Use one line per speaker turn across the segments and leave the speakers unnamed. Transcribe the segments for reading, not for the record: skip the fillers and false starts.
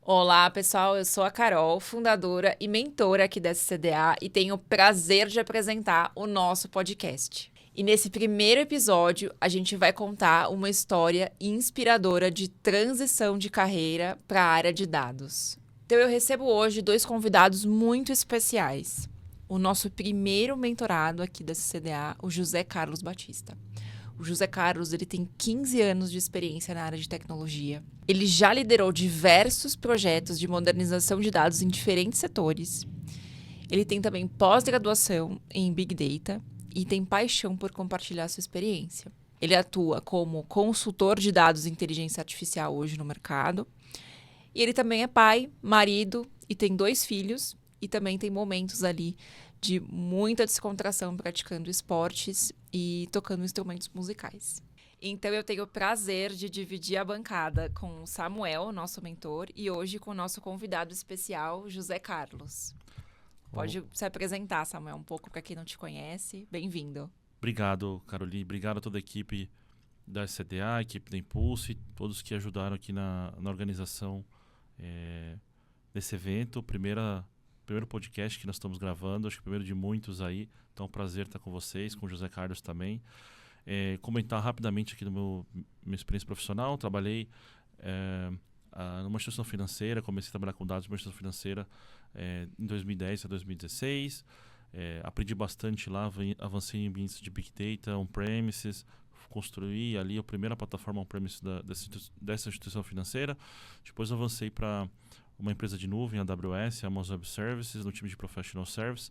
Olá, pessoal. Eu sou a Carol, fundadora e mentora aqui da SCDA e tenho o prazer de apresentar o nosso podcast. E nesse primeiro episódio, a gente vai contar uma história inspiradora de transição de carreira para a área de dados. Então, eu recebo hoje dois convidados muito especiais. O nosso primeiro mentorado aqui da SCDA, o José Carlos Batista. O José Carlos, ele tem 15 anos de experiência na área de tecnologia. Ele já liderou diversos projetos de modernização de dados em diferentes setores. Ele tem também pós-graduação em Big Data e tem paixão por compartilhar sua experiência. Ele atua como consultor de dados e inteligência artificial hoje no mercado. E ele também é pai, marido e tem 2 filhos. E também tem momentos ali de muita descontração praticando esportes e tocando instrumentos musicais. Então eu tenho o prazer de dividir a bancada com o Samuel, nosso mentor, e hoje com o nosso convidado especial, José Carlos.
Oh,
Pode se apresentar, Samuel, um pouco para quem não te conhece. Bem-vindo.
obrigado, Caroline. Obrigado a toda a equipe da SCDA, a equipe da Impulse, todos que ajudaram aqui na organização desse evento. Primeiro podcast que nós estamos gravando, acho que o primeiro de muitos aí. Então é um prazer estar com vocês, com o José Carlos também. Comentar rapidamente aqui minha experiência profissional. Trabalhei numa instituição financeira, comecei a trabalhar com dados numa instituição financeira em 2010 a 2016. Aprendi bastante lá, avancei em ambientes de Big Data, on-premises, construí ali a primeira plataforma on-premise dessa instituição financeira. Depois avancei para uma empresa de nuvem, a AWS, a Amazon Web Services, no time de Professional Service,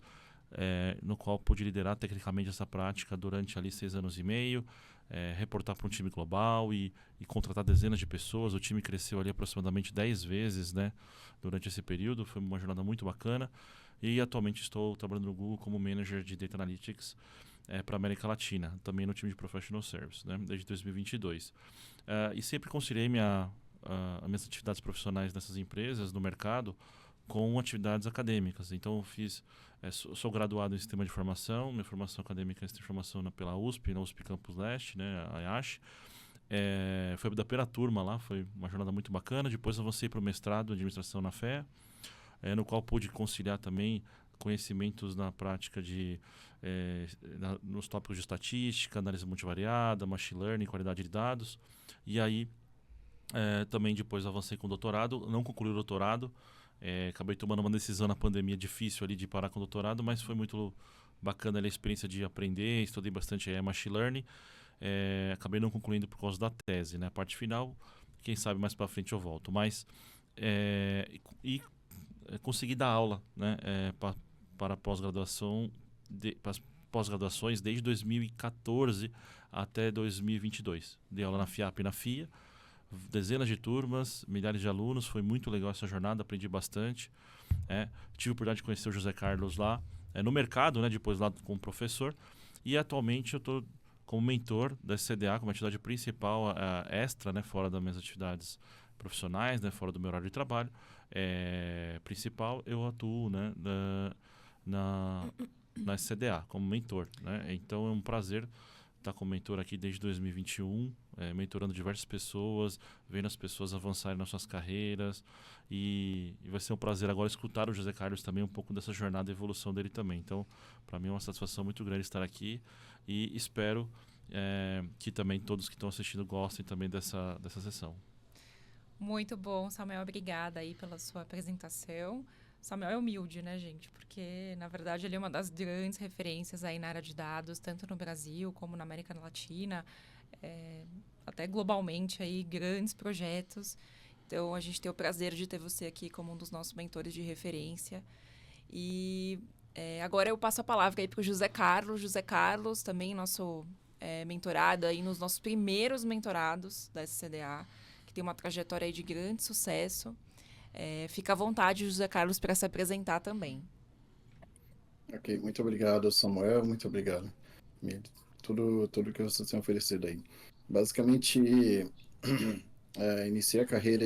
no qual pude liderar tecnicamente essa prática durante ali 6 anos e meio, reportar para um time global e contratar dezenas de pessoas. O time cresceu ali aproximadamente 10 vezes, né, durante esse período. Foi uma jornada muito bacana. E atualmente estou trabalhando no Google como Manager de Data Analytics para a América Latina, também no time de Professional Service, né, desde 2022. E sempre conciliei as minhas atividades profissionais nessas empresas, no mercado, com atividades acadêmicas. Então, sou graduado em Sistema de Informação, minha formação acadêmica é em Sistema de Informação pela USP, na USP Campus Leste, né, a IASH. Foi da primeira turma lá, foi uma jornada muito bacana. Depois avancei para o mestrado em Administração na FEA, no qual pude conciliar também conhecimentos na prática nos tópicos de estatística, análise multivariada, machine learning, qualidade de dados. E aí, também depois avancei com o doutorado, não concluí o doutorado, acabei tomando uma decisão na pandemia difícil ali de parar com o doutorado, mas foi muito bacana ali a experiência de aprender, estudei bastante machine learning, acabei não concluindo por causa da tese, né? A parte final, quem sabe mais para frente eu volto, mas consegui dar aula, né, para pós-graduação, para as pós-graduações desde 2014 até 2022. Dei aula na FIAP e na FIA, dezenas de turmas, milhares de alunos, foi muito legal essa jornada, aprendi bastante. Tive a oportunidade de conhecer o José Carlos lá, no mercado, né, depois lá como professor, e atualmente eu estou como mentor da SCDA, como atividade principal, extra, né, fora das minhas atividades profissionais, né, fora do meu horário de trabalho principal, eu atuo, né, na SCDA como mentor, né? Então é um prazer estar como mentor aqui desde 2021, mentorando diversas pessoas, vendo as pessoas avançarem nas suas carreiras, e vai ser um prazer agora escutar o José Carlos também, um pouco dessa jornada e evolução dele também. Então, para mim é uma satisfação muito grande estar aqui e espero que também todos que estão assistindo gostem também dessa sessão.
Muito bom, Samuel. Obrigada aí pela sua apresentação. Samuel é humilde, né, gente? Porque, na verdade, ele é uma das grandes referências aí na área de dados, tanto no Brasil como na América Latina, é, até globalmente aí, grandes projetos. Então, a gente tem o prazer de ter você aqui como um dos nossos mentores de referência. E agora eu passo a palavra aí para o José Carlos. José Carlos, também nosso mentorado aí nos nossos primeiros mentorados da SCDA, que tem uma trajetória aí de grande sucesso. Fica à vontade, José Carlos, para se apresentar também.
Ok, muito obrigado, Samuel, muito obrigado. Me- tudo que você tem oferecido aí. Basicamente, iniciei a carreira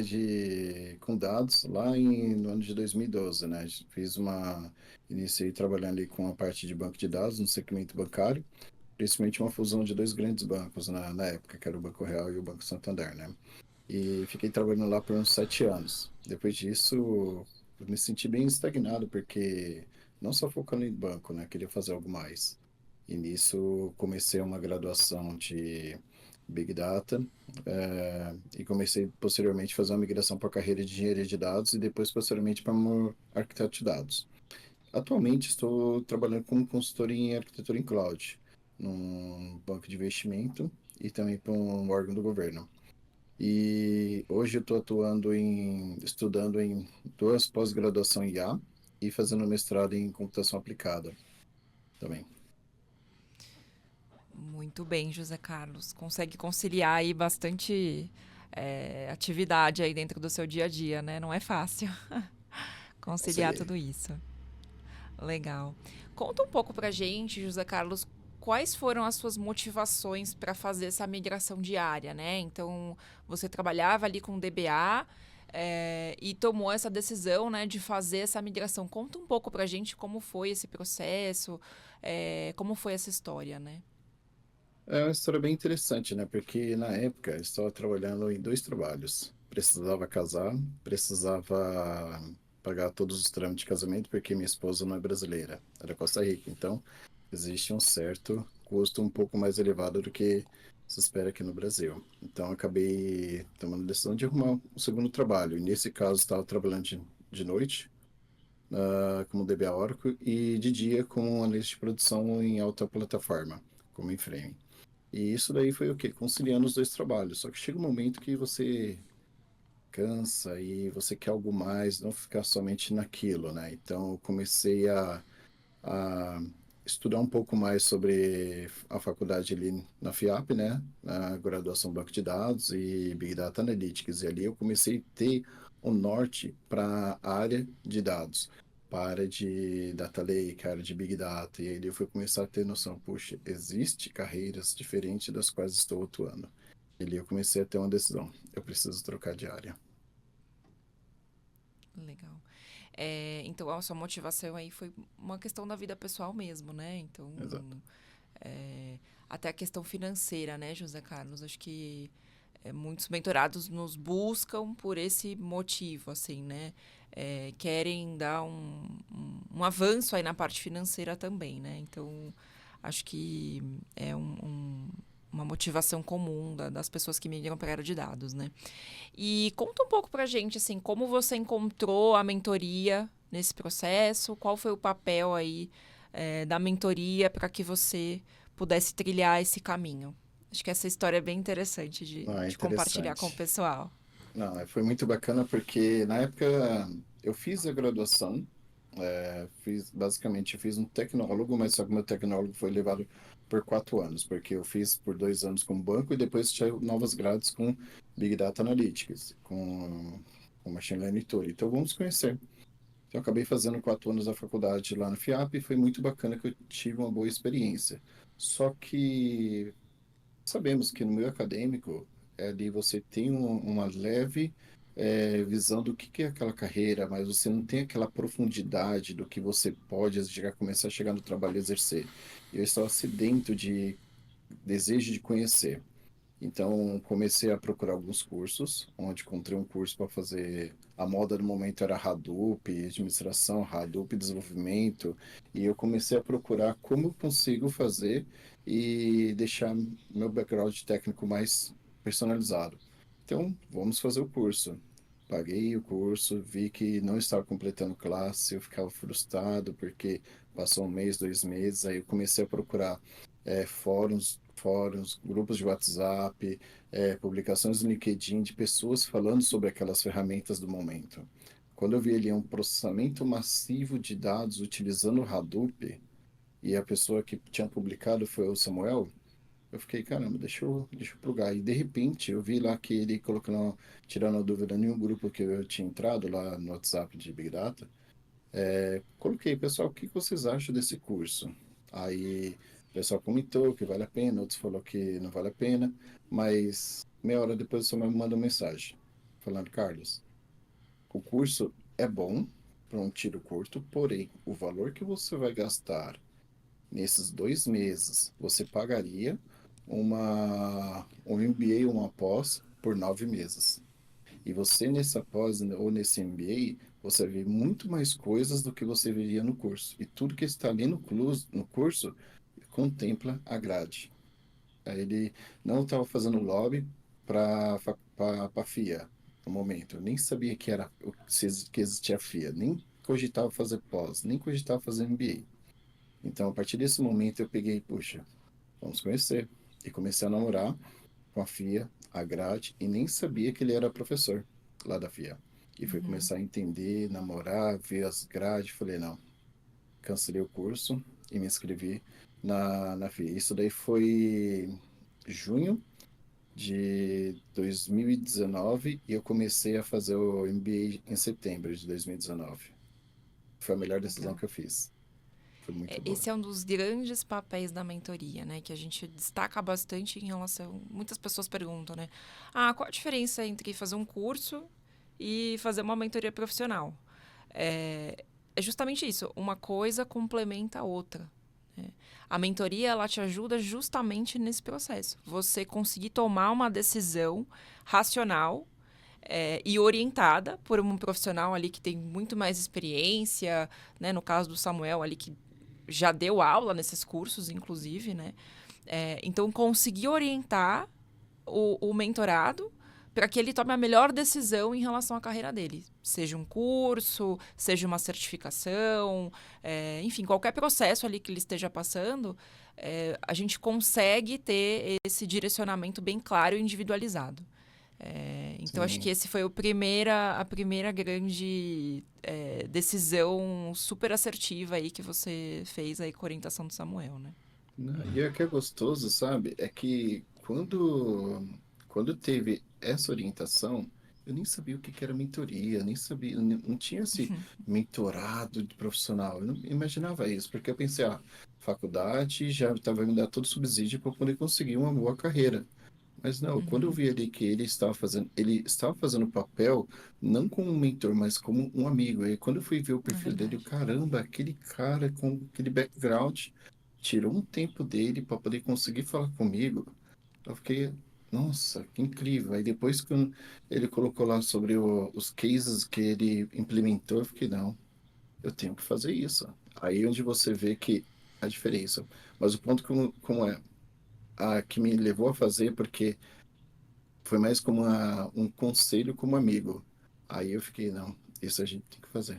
com dados lá no ano de 2012, né? Iniciei trabalhando ali com a parte de banco de dados no segmento bancário, principalmente uma fusão de dois grandes bancos na época, que era o Banco Real e o Banco Santander, né? e fiquei trabalhando lá por uns 7 anos. Depois disso, eu me senti bem estagnado, porque não só focando em banco, né? Queria fazer algo mais. E nisso comecei uma graduação de Big Data, e comecei posteriormente a fazer uma migração para a carreira de engenharia de dados e depois posteriormente para um arquiteto de dados. Atualmente estou trabalhando como consultor em arquitetura em cloud, num banco de investimento e também para um órgão do governo. E hoje eu estou estudando em duas pós-graduação em IA e fazendo mestrado em computação aplicada também.
Muito bem, José Carlos. Consegue conciliar aí bastante atividade aí dentro do seu dia a dia, né? Não é fácil conciliar
Consegui.
tudo isso. Legal. Conta um pouco pra gente, José Carlos, quais foram as suas motivações para fazer essa migração diária, né? Então, você trabalhava ali com DBA, e tomou essa decisão, né, de fazer essa migração. Conta um pouco pra gente como foi esse processo, como foi essa história, né?
É uma história bem interessante, né? Porque na época eu estava trabalhando em dois trabalhos. Precisava casar, precisava pagar todos os trâmites de casamento, porque minha esposa não é brasileira, ela é Costa Rica. Então, existe um certo custo um pouco mais elevado do que se espera aqui no Brasil. Então, eu acabei tomando a decisão de arrumar um segundo trabalho. E nesse caso, estava trabalhando de noite, como DBA Oracle, e de dia como analista de produção em alta plataforma, como em frame. E isso daí foi o quê? Conciliando os dois trabalhos. Só que chega um momento que você cansa e você quer algo mais, não ficar somente naquilo, né? Então, eu comecei a estudar um pouco mais sobre a faculdade ali na FIAP, né? Na graduação Banco de Dados e Big Data Analytics. E ali eu comecei a ter o norte para a área de dados, para a área de Data Lake, a área de Big Data. E aí eu fui começar a ter noção, puxa, existe carreiras diferentes das quais estou atuando. E ali eu comecei a ter uma decisão, eu preciso trocar de área.
Legal. Então, a sua motivação aí foi uma questão da vida pessoal mesmo, né? Então,
Exato.
é, até a questão financeira, né, José Carlos? Acho que muitos mentorados nos buscam por esse motivo, assim, né? Querem dar um avanço aí na parte financeira também, né? Então, acho que é uma motivação comum das pessoas que migram para a área de dados, né? E conta um pouco pra gente, assim, como você encontrou a mentoria nesse processo, qual foi o papel aí, da mentoria para que você pudesse trilhar esse caminho. Acho que essa história é bem interessante
Ah,
de compartilhar com o
interessante.
pessoal.
Não, foi muito bacana porque na época eu fiz a graduação, basicamente eu fiz um tecnólogo, mas só que meu tecnólogo foi levado por 4 anos, porque eu fiz por 2 anos com banco e depois tinha novas grades com Big Data Analytics, com Machine Learning e tudo. Então vamos conhecer. Então eu acabei fazendo 4 anos da faculdade lá no FIAP e foi muito bacana que eu tive uma boa experiência. Só que sabemos que no meio acadêmico, ali você tem uma leve visão do que é aquela carreira, mas você não tem aquela profundidade do que você pode começar a chegar no trabalho e exercer. Eu estava sedento de desejo de conhecer. Então, comecei a procurar alguns cursos, onde encontrei um curso para fazer. A moda do momento era Hadoop, administração, Hadoop, desenvolvimento, e eu comecei a procurar como eu consigo fazer e deixar meu background técnico mais personalizado. Então, vamos fazer o curso. Paguei o curso, vi que não estava completando classe, eu ficava frustrado porque passou um mês, 2 meses, aí eu comecei a procurar fóruns, grupos de WhatsApp, publicações no LinkedIn de pessoas falando sobre aquelas ferramentas do momento. Quando eu vi ali um processamento massivo de dados utilizando o Hadoop, e a pessoa que tinha publicado foi o Samuel, eu fiquei, caramba, deixa eu plugar. E de repente eu vi lá que ele colocando, tirando a dúvida em um grupo que eu tinha entrado lá no WhatsApp de Big Data, coloquei, pessoal, o que vocês acham desse curso? Aí o pessoal comentou que vale a pena, outros falou que não vale a pena, mas meia hora depois o senhor me manda uma mensagem falando, Carlos, o curso é bom para um tiro curto, porém o valor que você vai gastar nesses 2 meses, você pagaria um MBA, uma pós por 9 meses. E você nessa pós ou nesse MBA, você vê muito mais coisas do que você veria no curso. E tudo que está ali no curso contempla a grade. Aí ele não estava fazendo lobby para a FIA no momento. Eu nem sabia que era que existia a FIA, nem cogitava fazer pós, nem cogitava fazer MBA. Então, a partir desse momento, eu peguei, puxa, vamos conhecer. E comecei a namorar com a FIA, a grade, e nem sabia que ele era professor lá da FIA. E fui
Uhum.
começar a entender, namorar, ver as grades. Falei, não, cancelei o curso e me inscrevi na FIA. Isso daí foi junho de 2019 e eu comecei a fazer o MBA em setembro de 2019. Foi a melhor decisão
Legal.
que eu fiz. Foi muito boa.
Esse é um dos grandes papéis da mentoria, né? Que a gente destaca bastante em relação. Muitas pessoas perguntam, né? Ah, qual a diferença entre fazer um curso e fazer uma mentoria profissional? É justamente isso. Uma coisa complementa a outra, né? A mentoria, ela te ajuda justamente nesse processo. Você conseguir tomar uma decisão racional e orientada por um profissional ali que tem muito mais experiência, né? No caso do Samuel ali, que já deu aula nesses cursos, inclusive, né? Então, conseguir orientar o mentorado para que ele tome a melhor decisão em relação à carreira dele. Seja um curso, seja uma certificação, enfim, qualquer processo ali que ele esteja passando, a gente consegue ter esse direcionamento bem claro e individualizado. Então, acho que
Sim.
esse foi a primeira grande decisão super assertiva aí que você fez aí com a orientação do Samuel, né?
Não, e o que é gostoso, sabe, é que quando teve essa orientação, eu nem sabia o que que era mentoria, nem sabia, não tinha esse mentorado de profissional. Eu não imaginava isso, porque eu pensei, faculdade já estava me dar todo subsídio para poder conseguir uma boa carreira. Mas não, quando eu
Uhum.
vi ali que ele estava fazendo o papel não como um mentor, mas como um amigo. E quando eu fui ver o
É
perfil dele, eu,
verdade.
caramba, aquele cara com aquele background tirou um tempo dele para poder conseguir falar comigo. Eu fiquei, nossa, que incrível. Aí depois que ele colocou lá sobre os cases que ele implementou, eu fiquei, não, eu tenho que fazer isso. Aí onde você vê que a diferença. Mas o ponto como é, que me levou a fazer, porque foi mais como um conselho como amigo. Aí eu fiquei, não, isso a gente tem que fazer.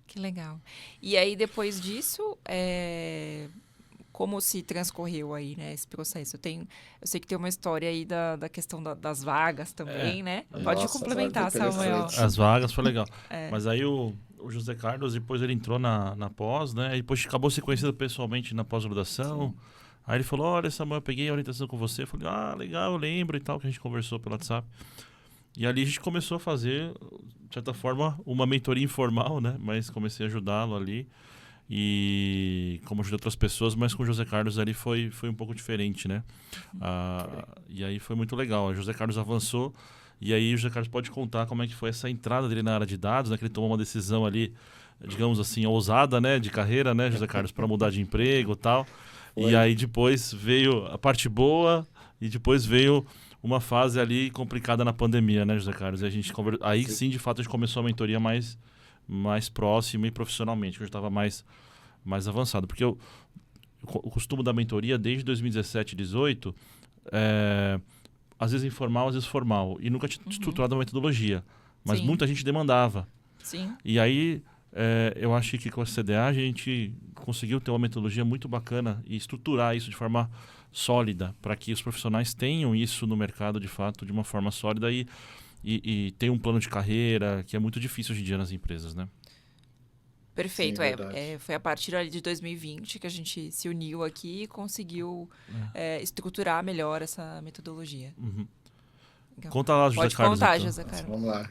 Que legal. E aí, depois disso, como se transcorreu aí, né, esse processo? Eu sei que tem uma história aí da questão das vagas
É,
também, né? Pode
Nossa, essa hora foi
complementar, Samuel.
interessante.
as vagas foi legal. Mas aí o José Carlos, depois ele entrou na pós, né? E depois acabou se conhecendo pessoalmente na pós-graduação.
Sim.
Aí ele falou, olha, Samuel, eu peguei a orientação com você. Eu falei, legal, eu lembro e tal, que a gente conversou pelo WhatsApp. E ali a gente começou a fazer, de certa forma, uma mentoria informal, né? Mas comecei a ajudá-lo ali. E como ajudei outras pessoas, mas com o José Carlos ali foi um pouco diferente, né?
Foi.
E aí foi muito legal. O José Carlos avançou. E aí o José Carlos pode contar como é que foi essa entrada dele na área de dados, né? Que ele tomou uma decisão ali, digamos assim, ousada, né? De carreira, né, José Carlos, para mudar de emprego e tal. E
Foi.
aí depois veio a parte boa e depois veio uma fase ali complicada na pandemia, né, José Carlos? E a gente aí
Sim.
sim, de fato, a gente começou a mentoria mais próxima e profissionalmente, que eu já estava mais avançado. Porque o costume da mentoria, desde 2017, 2018, às vezes informal, às vezes formal. E nunca tinha
Uhum.
estruturado uma metodologia. Mas
Sim,
muita gente demandava.
sim.
E aí, eu acho que com a CDA a gente conseguiu ter uma metodologia muito bacana e estruturar isso de forma sólida, para que os profissionais tenham isso no mercado, de fato, de uma forma sólida e tenham um plano de carreira, que é muito difícil hoje em dia nas empresas, né?
Sim, é
Perfeito.
verdade.
Foi a partir ali de 2020 que a gente se uniu aqui e conseguiu
É.
estruturar melhor essa metodologia.
Uhum.
Legal.
Conta lá, José
Pode
Carlos,
contar,
então.
José
Nossa,
Caro.
vamos lá.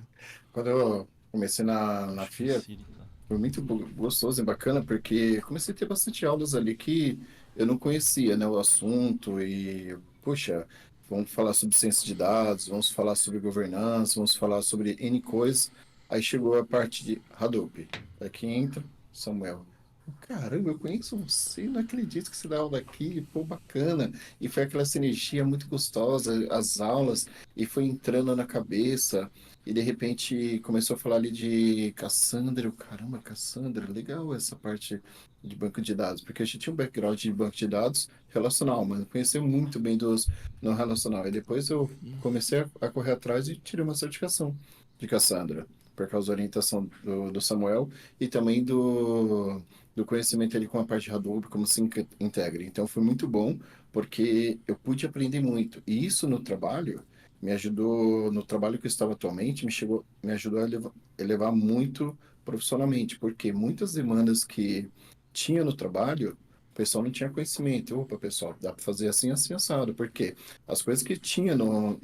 Quando eu comecei na
Acho que é
FIA,
Siri. Tá?
foi muito gostoso e bacana, porque comecei a ter bastante aulas ali que eu não conhecia, né, o assunto e, puxa, vamos falar sobre ciência de dados, vamos falar sobre governança, vamos falar sobre N coisas. Aí chegou a parte de Hadoop. Aqui entra Samuel. Caramba, eu conheço você, não acredito que você dá aula aqui, pô, bacana. E foi aquela sinergia muito gostosa, as aulas, e foi entrando na cabeça, e de repente começou a falar ali de Cassandra, eu, caramba, Cassandra, legal essa parte de banco de dados, porque eu já tinha um background de banco de dados relacional, mas eu conhecia muito bem dos não relacional. E depois eu comecei a correr atrás e tirei uma certificação de Cassandra, por causa da orientação do Samuel e também do conhecimento ali com a parte de Hadoop, como se integra. Então foi muito bom, porque eu pude aprender muito. E isso no trabalho me ajudou, no trabalho que eu estava atualmente, me ajudou a elevar muito profissionalmente, porque muitas demandas que tinha no trabalho, o pessoal não tinha conhecimento. Opa, pessoal, dá para fazer assim, assim, assado. Porque as coisas que tinha no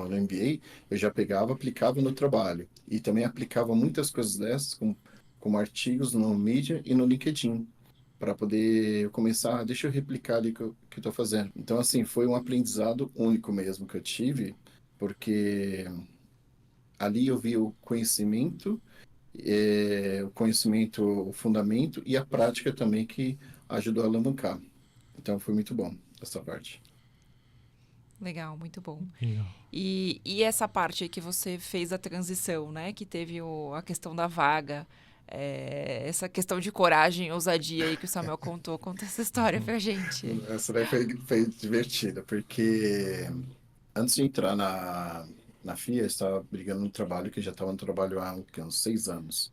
MBA, eu já pegava, aplicava no trabalho. E também aplicava muitas coisas dessas, como artigos no Medium e no LinkedIn, para poder começar, deixa eu replicar ali que eu estou fazendo. Então, assim, foi um aprendizado único mesmo que eu tive, porque ali eu vi o conhecimento, o fundamento e a prática também que ajudou a alavancar. Então, foi muito bom essa parte.
Legal, muito bom.
Legal.
E essa parte aí que você fez a transição, né? Que teve a questão da vaga, essa questão de coragem, ousadia aí que o Samuel contou. Conta essa história pra gente.
Essa daí foi divertida, porque antes de entrar na FIA, eu estava brigando no trabalho, que eu já estava no trabalho há uns 6 anos.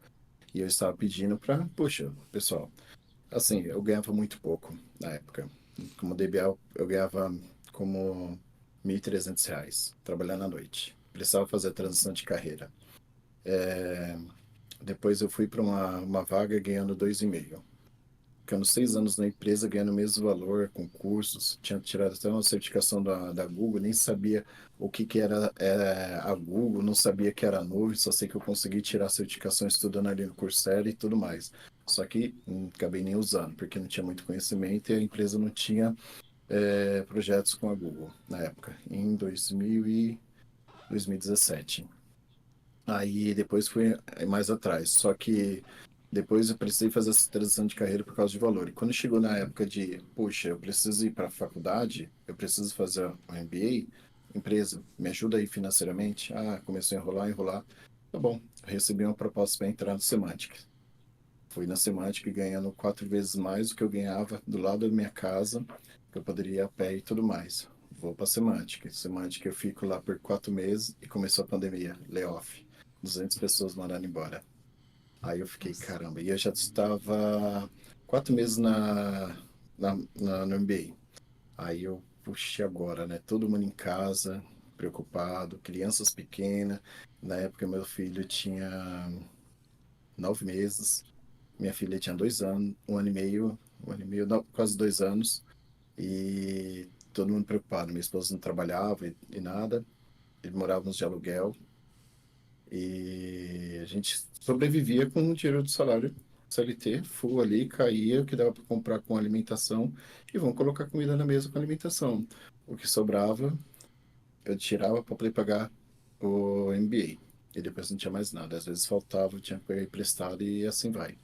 E eu estava pedindo para, poxa, pessoal, assim, eu ganhava muito pouco na época. Como DBA, eu ganhava como R$ 1.300, trabalhando à noite. Precisava fazer a transição de carreira. Depois eu fui para uma vaga ganhando 2,5. Ficando 6 anos na empresa, ganhando o mesmo valor, com cursos, tinha tirado até uma certificação da Google, nem sabia o que era a Google, não sabia que era a nuvem, só sei que eu consegui tirar a certificação estudando ali no Coursera e tudo mais. Só que não acabei nem usando, porque não tinha muito conhecimento e a empresa não tinha projetos com a Google na época, em 2017. Aí depois fui mais atrás. Só que depois eu precisei fazer essa transição de carreira por causa de valor. E quando chegou na época de, puxa, eu preciso ir para a faculdade, eu preciso fazer o MBA, empresa, me ajuda aí financeiramente. Ah, começou a enrolar, enrolar. Tá bom, eu recebi uma proposta para entrar no Semantic. Fui na Semantic ganhando 4 vezes mais do que eu ganhava do lado da minha casa, que eu poderia ir a pé e tudo mais. Vou para Semantic. Semantic eu fico lá por 4 meses e começou a pandemia, layoff. 200 pessoas mandaram embora. Aí eu fiquei,
Nossa.
caramba, e eu já estava 4 meses no MBA. Aí eu, puxei agora, né? Todo mundo em casa, preocupado, crianças pequenas. Na época, meu filho tinha 9 meses, minha filha tinha 2 anos, um ano e meio, não, quase 2 anos. E todo mundo preocupado. Minha esposa não trabalhava e nada, ele morávamos de aluguel. E a gente sobrevivia com o dinheiro do salário CLT, full ali, caía, o que dava para comprar com alimentação, e vamos colocar comida na mesa com alimentação. O que sobrava, eu tirava para poder pagar o MBA. E depois não tinha mais nada. Às vezes faltava, eu tinha que pegar emprestado e assim vai.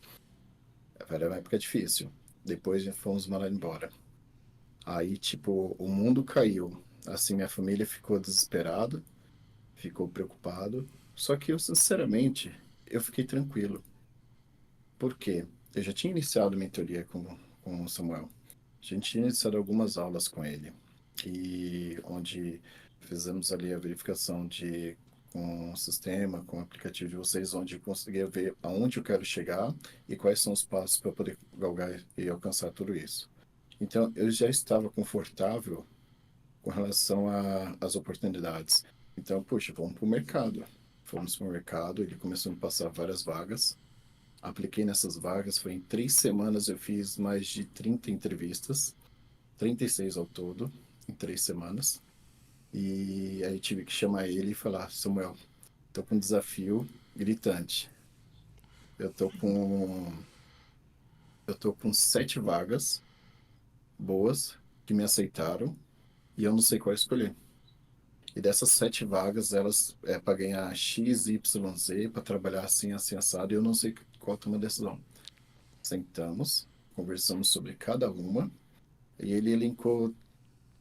Era uma época difícil. Depois já fomos mandar embora. Aí, tipo, o mundo caiu. Assim, minha família ficou desesperada, ficou preocupado. Só que eu, sinceramente, eu fiquei tranquilo. Por quê? Eu já tinha iniciado mentoria com o Samuel. A gente tinha iniciado algumas aulas com ele. E onde fizemos ali a verificação com o sistema, com o aplicativo de vocês, onde eu conseguia ver aonde eu quero chegar e quais são os passos para poder galgar e alcançar tudo isso. Então, eu já estava confortável com relação às oportunidades. Então, puxa, vamos para o mercado. Fomos para o mercado, ele começou a me passar várias vagas. Apliquei nessas vagas, foi em 3 semanas eu fiz mais de 30 entrevistas, 36 ao todo, em 3 semanas. E aí tive que chamar ele e falar, Samuel, estou com um desafio gritante. Eu tô com, eu tô com 7 vagas boas que me aceitaram e eu não sei qual escolher. E dessas 7 vagas, elas é para ganhar X, Y, Z, para trabalhar assim, assim, assado, e eu não sei qual tomar decisão. Sentamos, conversamos sobre cada uma, e ele elencou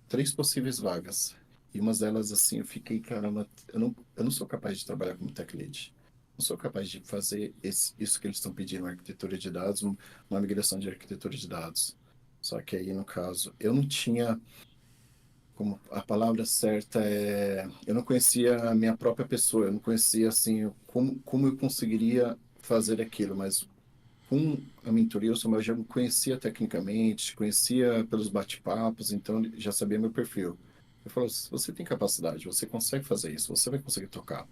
3 possíveis vagas. E uma delas, assim, eu fiquei, caramba, eu não sou capaz de trabalhar como tech lead. Não sou capaz de fazer isso que eles estão pedindo, uma arquitetura de dados, uma migração de arquitetura de dados. Só que aí, no caso, eu não tinha, como a palavra certa é, eu não conhecia a minha própria pessoa, eu não conhecia, assim, como eu conseguiria fazer aquilo, mas com a mentoria, eu já me conhecia tecnicamente, conhecia pelos bate-papos, então já sabia meu perfil. Eu falo, você tem capacidade, você consegue fazer isso, você vai conseguir tocar,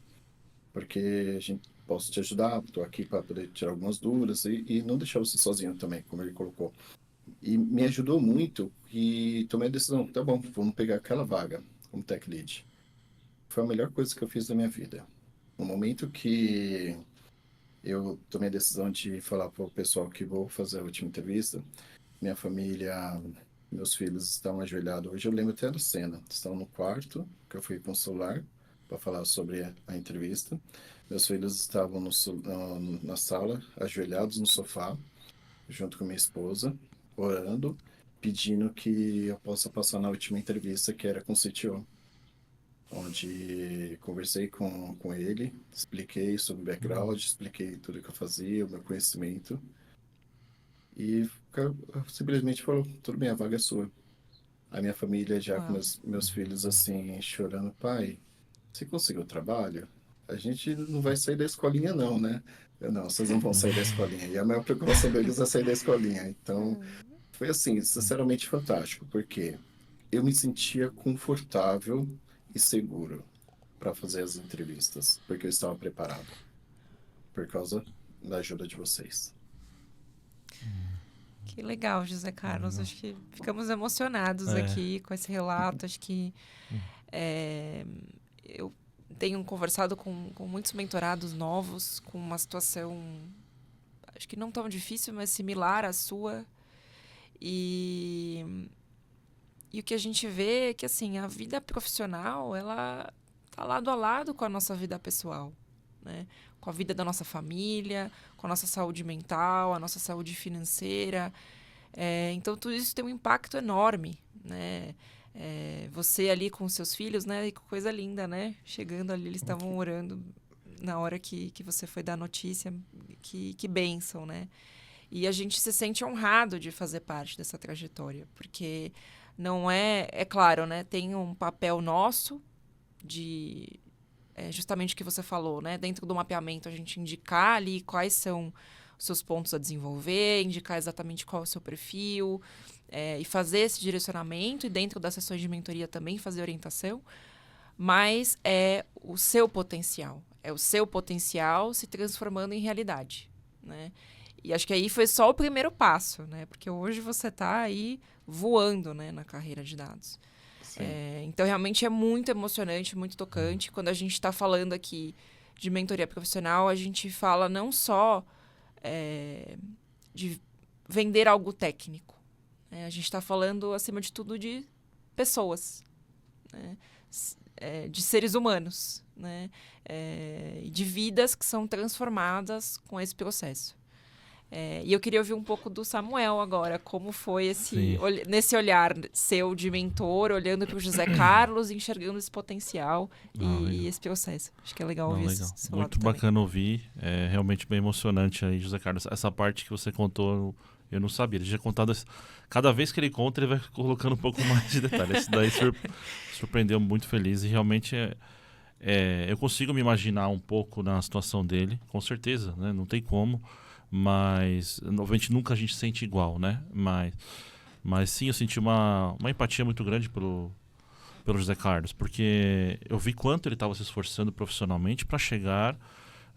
porque a gente posso te ajudar, estou aqui para poder tirar algumas dúvidas e não deixar você sozinho também, como ele colocou. E me ajudou muito e tomei a decisão, tá bom, vamos pegar aquela vaga como tech lead. Foi a melhor coisa que eu fiz da minha vida. No momento que eu tomei a decisão de falar para o pessoal que vou fazer a última entrevista, minha família, meus filhos estão ajoelhados. Hoje eu lembro até da cena. Estão no quarto, que eu fui com o celular para falar sobre a entrevista. Meus filhos estavam na sala, ajoelhados no sofá, junto com minha esposa, orando, pedindo que eu possa passar na última entrevista, que era com o CTO, onde conversei com ele, expliquei sobre o background, expliquei tudo que eu fazia, o meu conhecimento, e simplesmente falou, tudo bem, a vaga é sua. A minha família já com
Uau.
meus filhos assim, chorando, pai, você conseguiu trabalho? A gente não vai sair da escolinha não, né? Eu, não, vocês não vão sair da escolinha. E a maior preocupação deles é sair da escolinha. Então, foi assim, sinceramente fantástico, porque eu me sentia confortável e seguro para fazer as entrevistas, porque eu estava preparado, por causa da ajuda de vocês.
Que legal, José Carlos.
Legal.
Acho que ficamos emocionados
É.
aqui com esse relato. Acho que eu tenho conversado com muitos mentorados novos, com uma situação, acho que não tão difícil, mas similar à sua. E o que a gente vê é que, assim, a vida profissional, ela tá lado a lado com a nossa vida pessoal, né? Com a vida da nossa família, com a nossa saúde mental, a nossa saúde financeira. Então, tudo isso tem um impacto enorme, né? Você ali com seus filhos, né? E que coisa linda, né? Chegando ali, eles estavam orando na hora que você foi dar a notícia. Que bênção, né? E a gente se sente honrado de fazer parte dessa trajetória, porque não é claro, né? Tem um papel nosso de justamente o que você falou, né? Dentro do mapeamento, a gente indicar ali quais são os seus pontos a desenvolver, indicar exatamente qual é o seu perfil, e fazer esse direcionamento, e dentro das sessões de mentoria também fazer orientação, mas é o seu potencial. É o seu potencial se transformando em realidade, né? E acho que aí foi só o primeiro passo, né? Porque hoje você está aí voando, né, na carreira de dados. Então, realmente é muito emocionante, muito tocante. Quando a gente está falando aqui de mentoria profissional, a gente fala não só de vender algo técnico. A gente está falando, acima de tudo, de pessoas, né? De seres humanos, né? E de vidas que são transformadas com esse processo. E eu queria ouvir um pouco do Samuel agora, como foi nesse olhar seu de mentor, olhando para o José Carlos, enxergando esse potencial e esse processo. Acho que é legal ouvir
legal.
esse
Muito bacana ouvir, é realmente bem emocionante aí, José Carlos. Essa parte que você contou, eu não sabia. Ele já contado, cada vez que ele conta, ele vai colocando um pouco mais de detalhes. Isso daí surpreendeu, muito feliz, e realmente eu consigo me imaginar um pouco na situação dele, com certeza, né? Não tem como. Mas, obviamente, nunca a gente sente igual, né? Mas sim, eu senti uma empatia muito grande pelo José Carlos, porque eu vi quanto ele estava se esforçando profissionalmente para chegar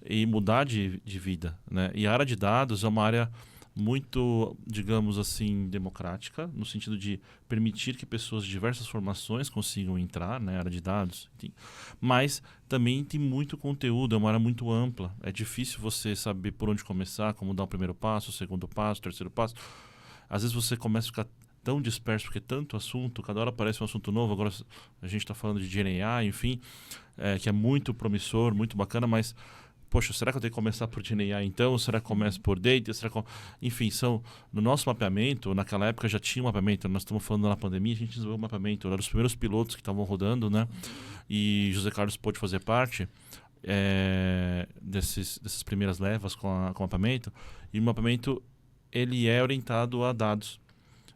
e mudar de vida, né? E a área de dados é uma área muito, digamos assim, democrática, no sentido de permitir que pessoas de diversas formações consigam entrar na área de dados, mas também tem muito conteúdo, é uma área muito ampla, é difícil você saber por onde começar, como dar o primeiro passo, o segundo passo, o terceiro passo. Às vezes você começa a ficar tão disperso, porque é tanto assunto, cada hora aparece um assunto novo. Agora a gente está falando de GenAI, enfim, que é muito promissor, muito bacana, mas poxa, será que eu tenho que começar por GenAI então? Será que começo por Data? Enfim, no nosso mapeamento, naquela época já tinha um mapeamento, nós estamos falando na pandemia, a gente desenvolveu um mapeamento, eram os primeiros pilotos que estavam rodando, né? E José Carlos pôde fazer parte dessas primeiras levas com o mapeamento, e o mapeamento ele é orientado a dados.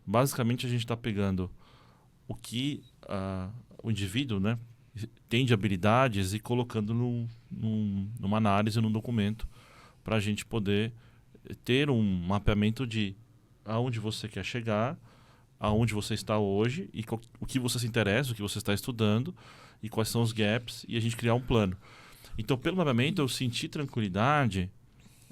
Basicamente a gente está pegando o que o indivíduo, né, tem de habilidades e colocando numa análise, num documento, para a gente poder ter um mapeamento de aonde você quer chegar, aonde você está hoje, e o que você se interessa, o que você está estudando, e quais são os gaps, e a gente criar um plano. Então, pelo mapeamento, eu senti tranquilidade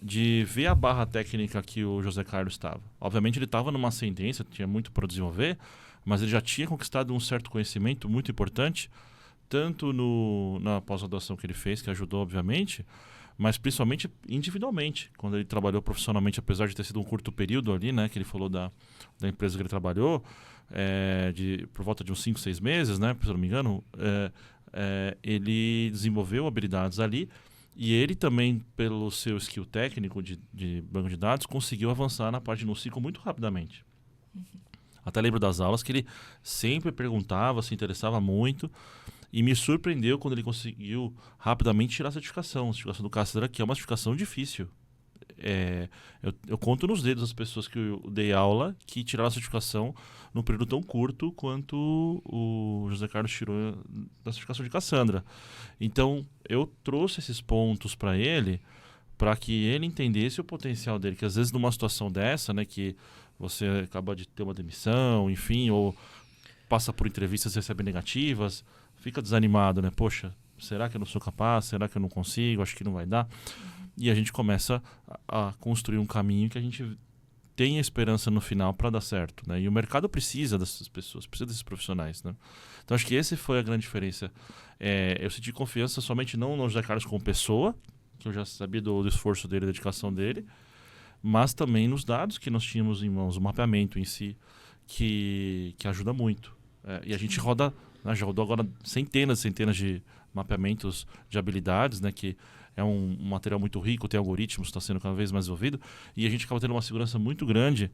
de ver a barra técnica que o José Carlos estava. Obviamente, ele estava numa ascendência, tinha muito para desenvolver, mas ele já tinha conquistado um certo conhecimento muito importante, tanto na pós-graduação que ele fez, que ajudou, obviamente, mas principalmente individualmente, quando ele trabalhou profissionalmente, apesar de ter sido um curto período ali, né, que ele falou da empresa que ele trabalhou, por volta de uns 5, 6 meses, né, se eu não me engano, ele desenvolveu habilidades ali, e ele também, pelo seu skill técnico de banco de dados, conseguiu avançar na parte de NoSQL muito rapidamente. Até lembro das aulas que ele sempre perguntava, se interessava muito, e me surpreendeu quando ele conseguiu rapidamente tirar a certificação do Cassandra, que é uma certificação difícil. Eu conto nos dedos as pessoas que eu dei aula que tiraram a certificação num período tão curto quanto o José Carlos tirou da certificação de Cassandra. Então, eu trouxe esses pontos para ele, para que ele entendesse o potencial dele, que às vezes numa situação dessa, né, que você acaba de ter uma demissão, enfim, ou passa por entrevistas e recebe negativas, fica desanimado, né? Poxa, será que eu não sou capaz? Será que eu não consigo? Acho que não vai dar. E a gente começa a construir um caminho que a gente tenha esperança no final para dar certo, né? E o mercado precisa dessas pessoas, precisa desses profissionais, né? Então acho que essa foi a grande diferença. Eu senti confiança somente não no José Carlos como pessoa, que eu já sabia do esforço dele, da dedicação dele, mas também nos dados que nós tínhamos em mãos, o mapeamento em si, que ajuda muito. E a gente roda, né, já rodou agora centenas e centenas de mapeamentos de habilidades, né, que é um material muito rico, tem algoritmos, está sendo cada vez mais desenvolvido, e a gente acaba tendo uma segurança muito grande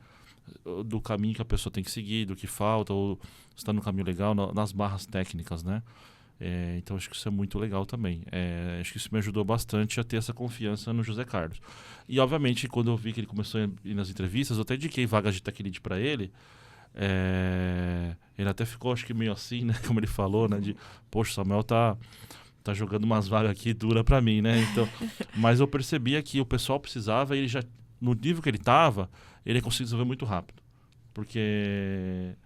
do caminho que a pessoa tem que seguir, do que falta, ou está no caminho legal, nas barras técnicas, né? Então acho que isso é muito legal também. Acho que isso me ajudou bastante a ter essa confiança no José Carlos. E obviamente quando eu vi que ele começou a ir nas entrevistas, eu até indiquei vagas de tech lead para ele. Ele até ficou, acho que meio assim, né? Como ele falou, né? De, poxa, Samuel tá jogando umas vagas aqui dura para mim, né? Então, mas eu percebia que o pessoal precisava, e ele já, no nível que ele estava, ele conseguiu desenvolver muito rápido. Porque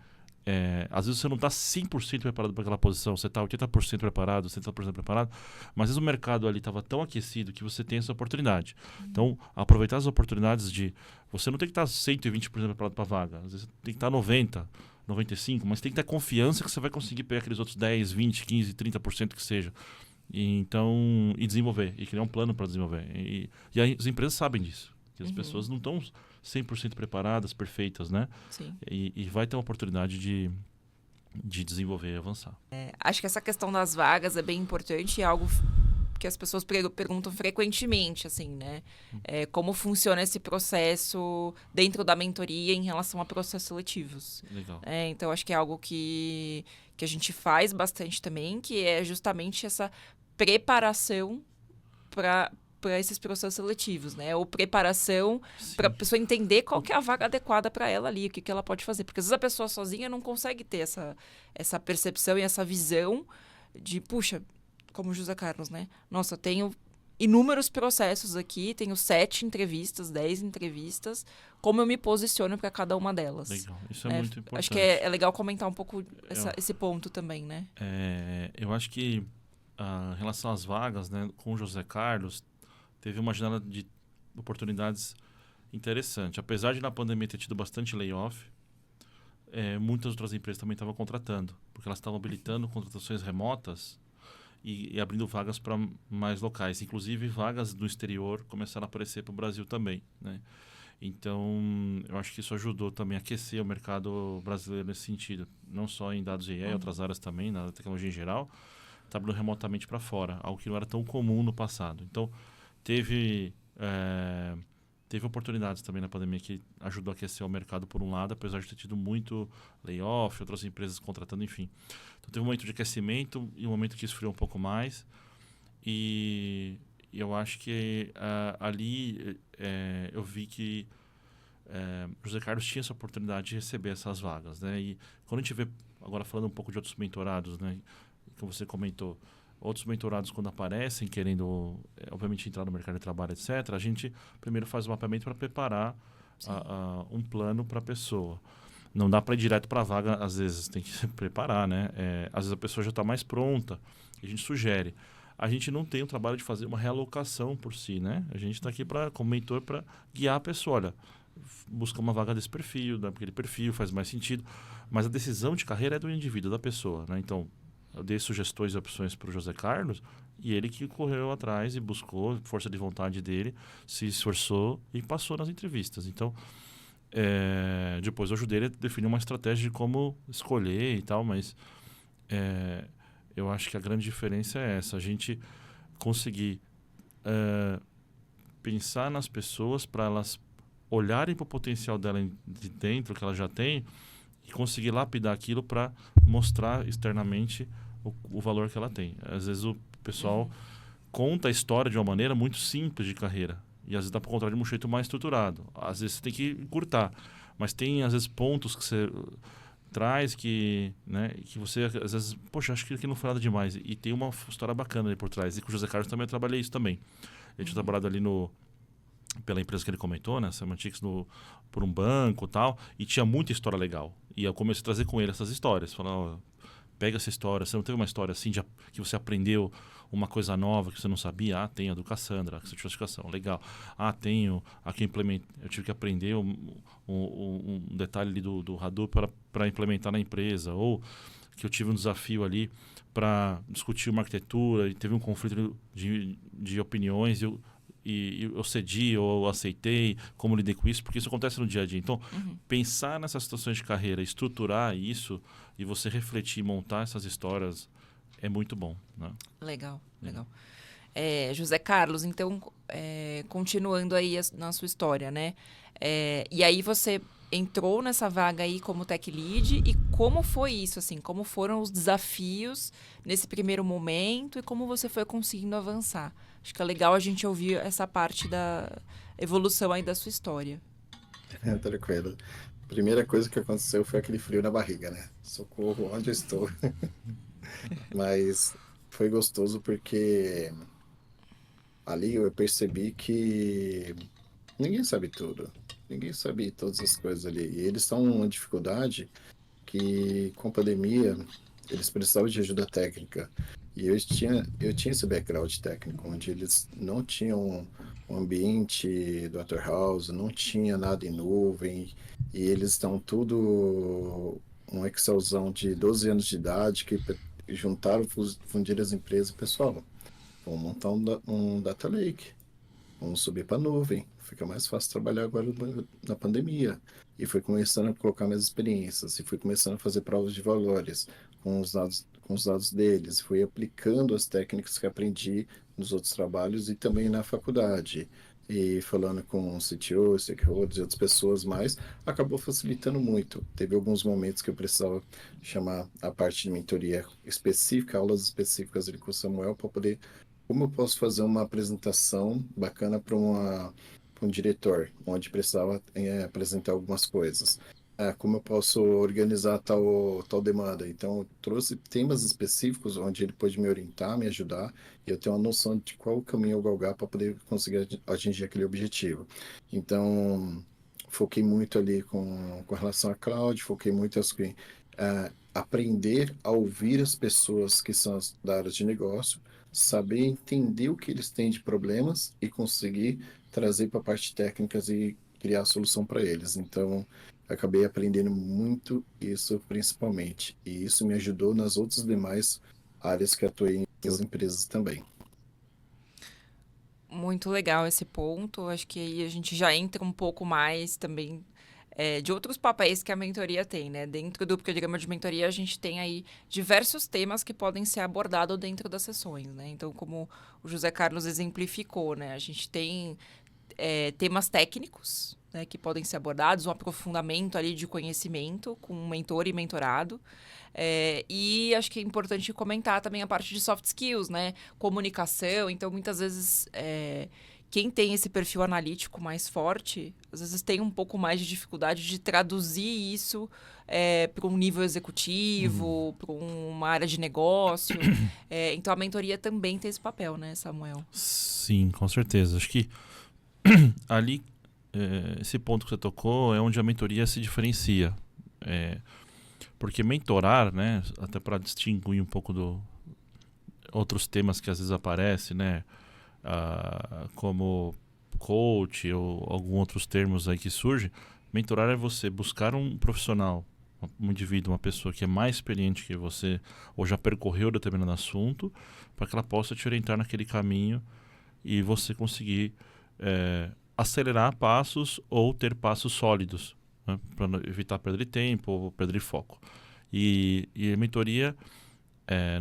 às vezes você não está 100% preparado para aquela posição, você está 80% preparado, 70% preparado, mas às vezes o mercado ali estava tão aquecido que você tem essa oportunidade. Então, aproveitar as oportunidades de... Você não tem que estar 120% preparado para a vaga, às vezes tem que estar 90%, 95%, mas tem que ter confiança que você vai conseguir pegar aqueles outros 10%, 20%, 15%, 30% que seja. E desenvolver, e criar um plano para desenvolver. E as empresas sabem disso, que as pessoas não estão 100% preparadas, perfeitas, né?
Sim.
E vai ter uma oportunidade de desenvolver e avançar.
Acho que essa questão das vagas é bem importante e é algo que as pessoas perguntam frequentemente, assim, né? Como funciona esse processo dentro da mentoria em relação a processos seletivos.
Legal.
Então, acho que é algo que a gente faz bastante também, que é justamente essa preparação para esses processos seletivos, né? Ou preparação para a pessoa entender qual que é a vaga adequada para ela ali, o que ela pode fazer. Porque às vezes a pessoa sozinha não consegue ter essa percepção e essa visão de, puxa, como o José Carlos, né? Nossa, eu tenho inúmeros processos aqui, tenho 7 entrevistas, 10 entrevistas, como eu me posiciono para cada uma delas.
Legal, isso é muito importante.
Acho que é legal comentar um pouco esse ponto também, né?
Eu acho que em relação às vagas, né, com o José Carlos, teve uma janela de oportunidades interessante. Apesar de na pandemia ter tido bastante layoff, muitas outras empresas também estavam contratando, porque elas estavam habilitando contratações remotas e abrindo vagas para mais locais. Inclusive, vagas do exterior começaram a aparecer para o Brasil também, né? Então, eu acho que isso ajudou também a aquecer o mercado brasileiro nesse sentido. Não só em dados e outras áreas também, na tecnologia em geral, está abrindo remotamente para fora, algo que não era tão comum no passado. Então, teve oportunidades também na pandemia que ajudou a aquecer o mercado por um lado, apesar de ter tido muito layoff, outras empresas contratando, enfim. Então teve um momento de aquecimento e um momento que esfriou um pouco mais. E eu acho que ali eu vi que José Carlos tinha essa oportunidade de receber essas vagas, né? E quando a gente vê, agora falando um pouco de outros mentorados, né, que você comentou, outros mentorados quando aparecem querendo, obviamente, entrar no mercado de trabalho, etc., a gente primeiro faz o mapeamento para preparar um plano para a pessoa. Não dá para ir direto para a vaga, às vezes tem que se preparar, né? Às vezes a pessoa já está mais pronta, e a gente sugere. A gente não tem o trabalho de fazer uma realocação por si, né? A gente está aqui como mentor para guiar a pessoa. Olha, busca uma vaga desse perfil, daquele perfil, faz mais sentido. Mas a decisão de carreira é do indivíduo, da pessoa, né? Então, eu dei sugestões e opções para o José Carlos e ele que correu atrás e buscou, força de vontade dele, se esforçou e passou nas entrevistas. Então, depois eu ajudei ele a definir uma estratégia de como escolher e tal, mas eu acho que a grande diferença é essa, a gente conseguir pensar nas pessoas para elas olharem para o potencial dela de dentro, que ela já tem, e conseguir lapidar aquilo para mostrar externamente o valor que ela tem. Às vezes o pessoal conta a história de uma maneira muito simples de carreira, e às vezes dá para contar de um jeito mais estruturado. Às vezes você tem que encurtar, mas tem às vezes pontos que você traz que você às vezes, poxa, acho que aqui não foi nada demais, e tem uma história bacana ali por trás. E com o José Carlos também eu trabalhei isso também. Eu tinha trabalhado ali pela empresa que ele comentou, né, Semantics, por um banco e tal, e tinha muita história legal. E eu comecei a trazer com ele essas histórias. Falar, pega essa história, você não teve uma história assim que você aprendeu uma coisa nova que você não sabia? Tenho a do Cassandra, a certificação, legal. Tenho aqui eu tive que aprender um detalhe ali do Hadoop para implementar na empresa, ou que eu tive um desafio ali para discutir uma arquitetura e teve um conflito de opiniões, e eu cedi ou aceitei, como lidei com isso, porque isso acontece no dia a dia. Então, pensar nessas situações de carreira, estruturar isso e você refletir, montar essas histórias é muito bom, né?
Legal. José Carlos, então, continuando aí na sua história, né? E aí você entrou nessa vaga aí como Tech Lead, e como foi isso, assim? Como foram os desafios nesse primeiro momento e como você foi conseguindo avançar? Acho que é legal a gente ouvir essa parte da evolução aí da sua história.
Tranquilo. Primeira coisa que aconteceu foi aquele frio na barriga, né? Socorro, onde eu estou? Mas foi gostoso porque ali eu percebi que ninguém sabe tudo. Ninguém sabe todas as coisas ali. E eles estão numa dificuldade que, com a pandemia, eles precisavam de ajuda técnica. E eu tinha esse background técnico, onde eles não tinham um ambiente do House, não tinha nada em nuvem, e eles estão tudo um Excelzão de 12 anos de idade que juntaram, fundiram as empresas. Pessoal, vamos montar um data lake. Vamos subir para a nuvem. Fica mais fácil trabalhar agora na pandemia. E fui começando a colocar minhas experiências, e fui começando a fazer provas de valores com os dados deles. Fui aplicando as técnicas que aprendi nos outros trabalhos e também na faculdade. E falando com o CTO, stakeholders e outras pessoas mais, acabou facilitando muito. Teve alguns momentos que eu precisava chamar a parte de mentoria específica, aulas específicas ali com o Samuel, para poder como eu posso fazer uma apresentação bacana para um diretor, onde precisava apresentar algumas coisas? Como eu posso organizar tal demanda? Então, eu trouxe temas específicos onde ele pôde me orientar, me ajudar, e eu tenho uma noção de qual caminho eu galgar para poder conseguir atingir aquele objetivo. Então, foquei muito ali com relação à cloud, foquei muito aprender a ouvir as pessoas que são da área de negócio, saber entender o que eles têm de problemas e conseguir trazer para a parte técnicas e criar a solução para eles. Então, acabei aprendendo muito isso principalmente. E isso me ajudou nas outras demais áreas que atuei em empresas também.
Muito legal esse ponto. Acho que aí a gente já entra um pouco mais também de outros papéis que a mentoria tem, né? Dentro do programa de mentoria, a gente tem aí diversos temas que podem ser abordados dentro das sessões, né? Então, como o José Carlos exemplificou, né? A gente tem temas técnicos, né, que podem ser abordados, um aprofundamento ali de conhecimento com mentor e mentorado. E acho que é importante comentar também a parte de soft skills, né? Comunicação. Então, muitas vezes, quem tem esse perfil analítico mais forte, às vezes tem um pouco mais de dificuldade de traduzir isso para um nível executivo, para uma área de negócio. Então, a mentoria também tem esse papel, né, Samuel?
Sim, com certeza. Acho que ali, esse ponto que você tocou é onde a mentoria se diferencia. Porque mentorar, né, até para distinguir um pouco do outros temas que às vezes aparecem, né, como coach ou alguns outros termos aí que surgem, mentorar é você buscar um profissional, um indivíduo, uma pessoa que é mais experiente que você ou já percorreu determinado assunto, para que ela possa te orientar naquele caminho e você conseguir acelerar passos ou ter passos sólidos, né, para evitar perder tempo ou perder foco. E a mentoria,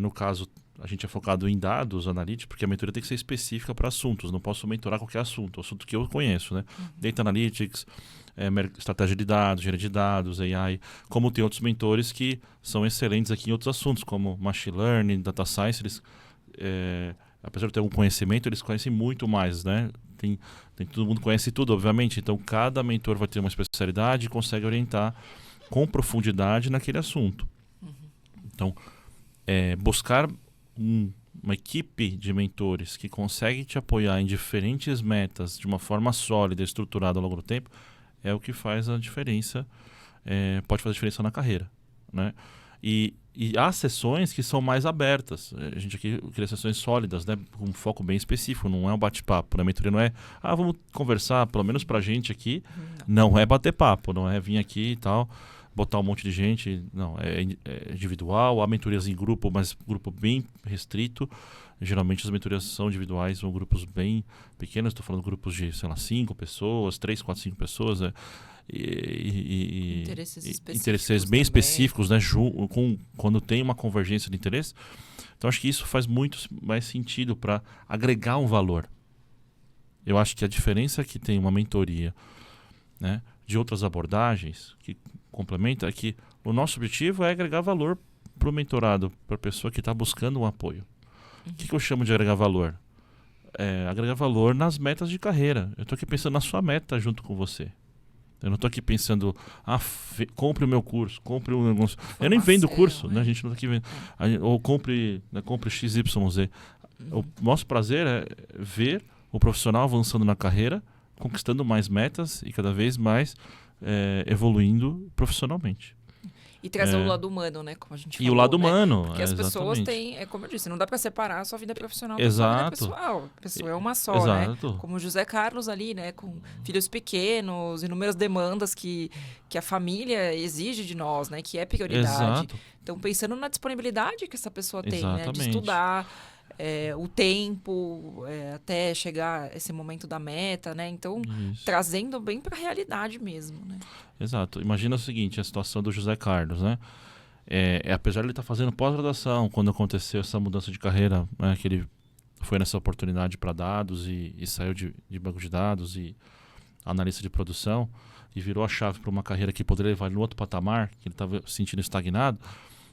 no caso, a gente é focado em dados analíticos, porque a mentoria tem que ser específica para assuntos. Não posso mentorar qualquer assunto que eu conheço, né? Data Analytics, estratégia de dados, engenharia de dados, AI. Como tem outros mentores que são excelentes aqui em outros assuntos, como Machine Learning, Data Science. Eles, apesar de ter um conhecimento, eles conhecem muito mais, né? Todo mundo conhece tudo, obviamente. Então, cada mentor vai ter uma especialidade e consegue orientar com profundidade naquele assunto. Então, buscar uma equipe de mentores que consegue te apoiar em diferentes metas de uma forma sólida, estruturada ao longo do tempo, é o que faz a diferença, pode fazer a diferença na carreira, né? E há sessões que são mais abertas. A gente aqui cria sessões sólidas, né, com um foco bem específico, não é um bate-papo. Na mentoria não é, vamos conversar, pelo menos pra gente aqui, não é bater papo, não é vir aqui e tal, botar um monte de gente, não, é individual. Há mentorias em grupo, mas grupo bem restrito. Geralmente as mentorias são individuais, são grupos bem pequenos, estou falando de grupos de, sei lá, 5 pessoas, 3, 4, 5 pessoas, interesses bem específicos, né, quando tem uma convergência de interesse. Então acho que isso faz muito mais sentido para agregar um valor. Eu acho que a diferença que tem uma mentoria, né, de outras abordagens que complementa é que o nosso objetivo é agregar valor para o mentorado, para a pessoa que está buscando um apoio. O que eu chamo de agregar valor? Agregar valor nas metas de carreira. Eu estou aqui pensando na sua meta junto com você. Eu não estou aqui pensando, compre o meu curso, compre o negócio. Eu nem vendo o curso, né? A gente não está aqui vendo. Ou compre XYZ. O nosso prazer é ver o profissional avançando na carreira, conquistando mais metas e cada vez mais evoluindo profissionalmente.
E trazer o lado humano, né? Como a gente falou.
E o lado
né?
humano.
Porque as pessoas têm, como eu disse, não dá pra separar a sua vida profissional da
Exato.
sua vida pessoal. A pessoa é uma só,
Exato.
né? Como o José Carlos ali, né? Com filhos pequenos, inúmeras demandas que a família exige de nós, né? Que é prioridade.
Exato.
Então, pensando na disponibilidade que essa pessoa tem, né? De
Exatamente.
estudar, o tempo, até chegar esse momento da meta, né? Então, trazendo bem pra realidade mesmo, né?
Exato. Imagina o seguinte, a situação do José Carlos, né? Apesar de ele estar fazendo pós-graduação, quando aconteceu essa mudança de carreira, né, que ele foi nessa oportunidade para dados e saiu de banco de dados e analista de produção e virou a chave para uma carreira que poderia levar ele no outro patamar, que ele estava sentindo estagnado,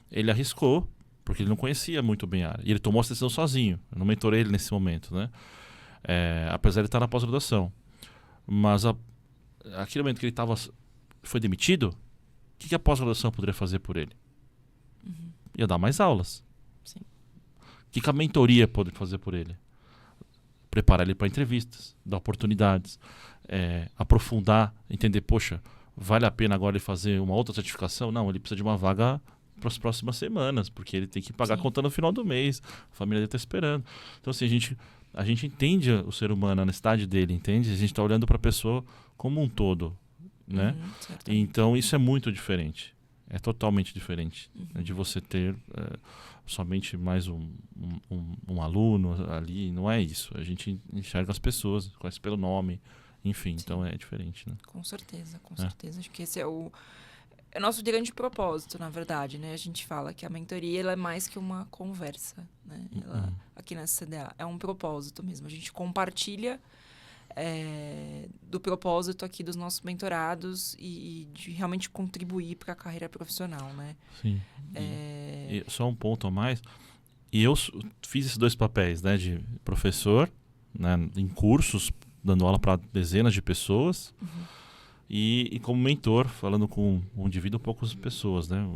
ele arriscou, porque ele não conhecia muito bem a área. E ele tomou essa decisão sozinho. Eu não mentorei ele nesse momento, né? Apesar de ele estar na pós-graduação. Mas aquele momento que ele foi demitido, o que a pós-graduação poderia fazer por ele? Ia dar mais aulas.
Sim.
O que a mentoria pode fazer por ele? Preparar ele para entrevistas, dar oportunidades, aprofundar, entender, poxa, vale a pena agora ele fazer uma outra certificação? Não, ele precisa de uma vaga para as próximas semanas, porque ele tem que pagar a conta no final do mês, a família dele está esperando. Então, assim, a gente entende o ser humano, a necessidade dele, entende? A gente está olhando para a pessoa como um todo, né? Então, isso é muito diferente. É totalmente diferente de você ter somente mais um aluno ali. Não é isso. A gente enxerga as pessoas, conhece pelo nome, enfim,
Sim.
então é diferente, né?
Com certeza, com certeza. Acho que esse é o nosso grande propósito, na verdade, né? A gente fala que a mentoria ela é mais que uma conversa, né? Ela, aqui na CDA, é um propósito mesmo. A gente compartilha do propósito aqui dos nossos mentorados e de realmente contribuir para a carreira profissional, né?
Sim. E só um ponto a mais. E eu fiz esses 2 papéis, né? De professor, né, em cursos, dando aula para dezenas de pessoas. E como mentor, falando com um indivíduo, poucas pessoas, né?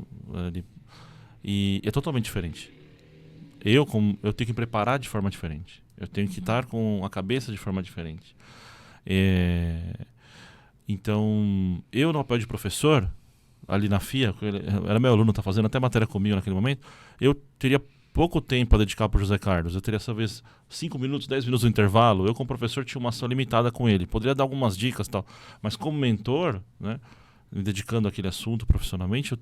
E é totalmente diferente. Eu tenho que preparar de forma diferente. Eu tenho que estar com a cabeça de forma diferente. Então, eu no papel de professor, ali na FIA, ele era meu aluno, tá fazendo até matéria comigo naquele momento, eu teria pouco tempo para dedicar para o José Carlos. Eu teria, talvez, 5 minutos, 10 minutos no intervalo. Eu, como professor, tinha uma ação limitada com ele. Poderia dar algumas dicas e tal. Mas como mentor, né, me dedicando àquele assunto profissionalmente,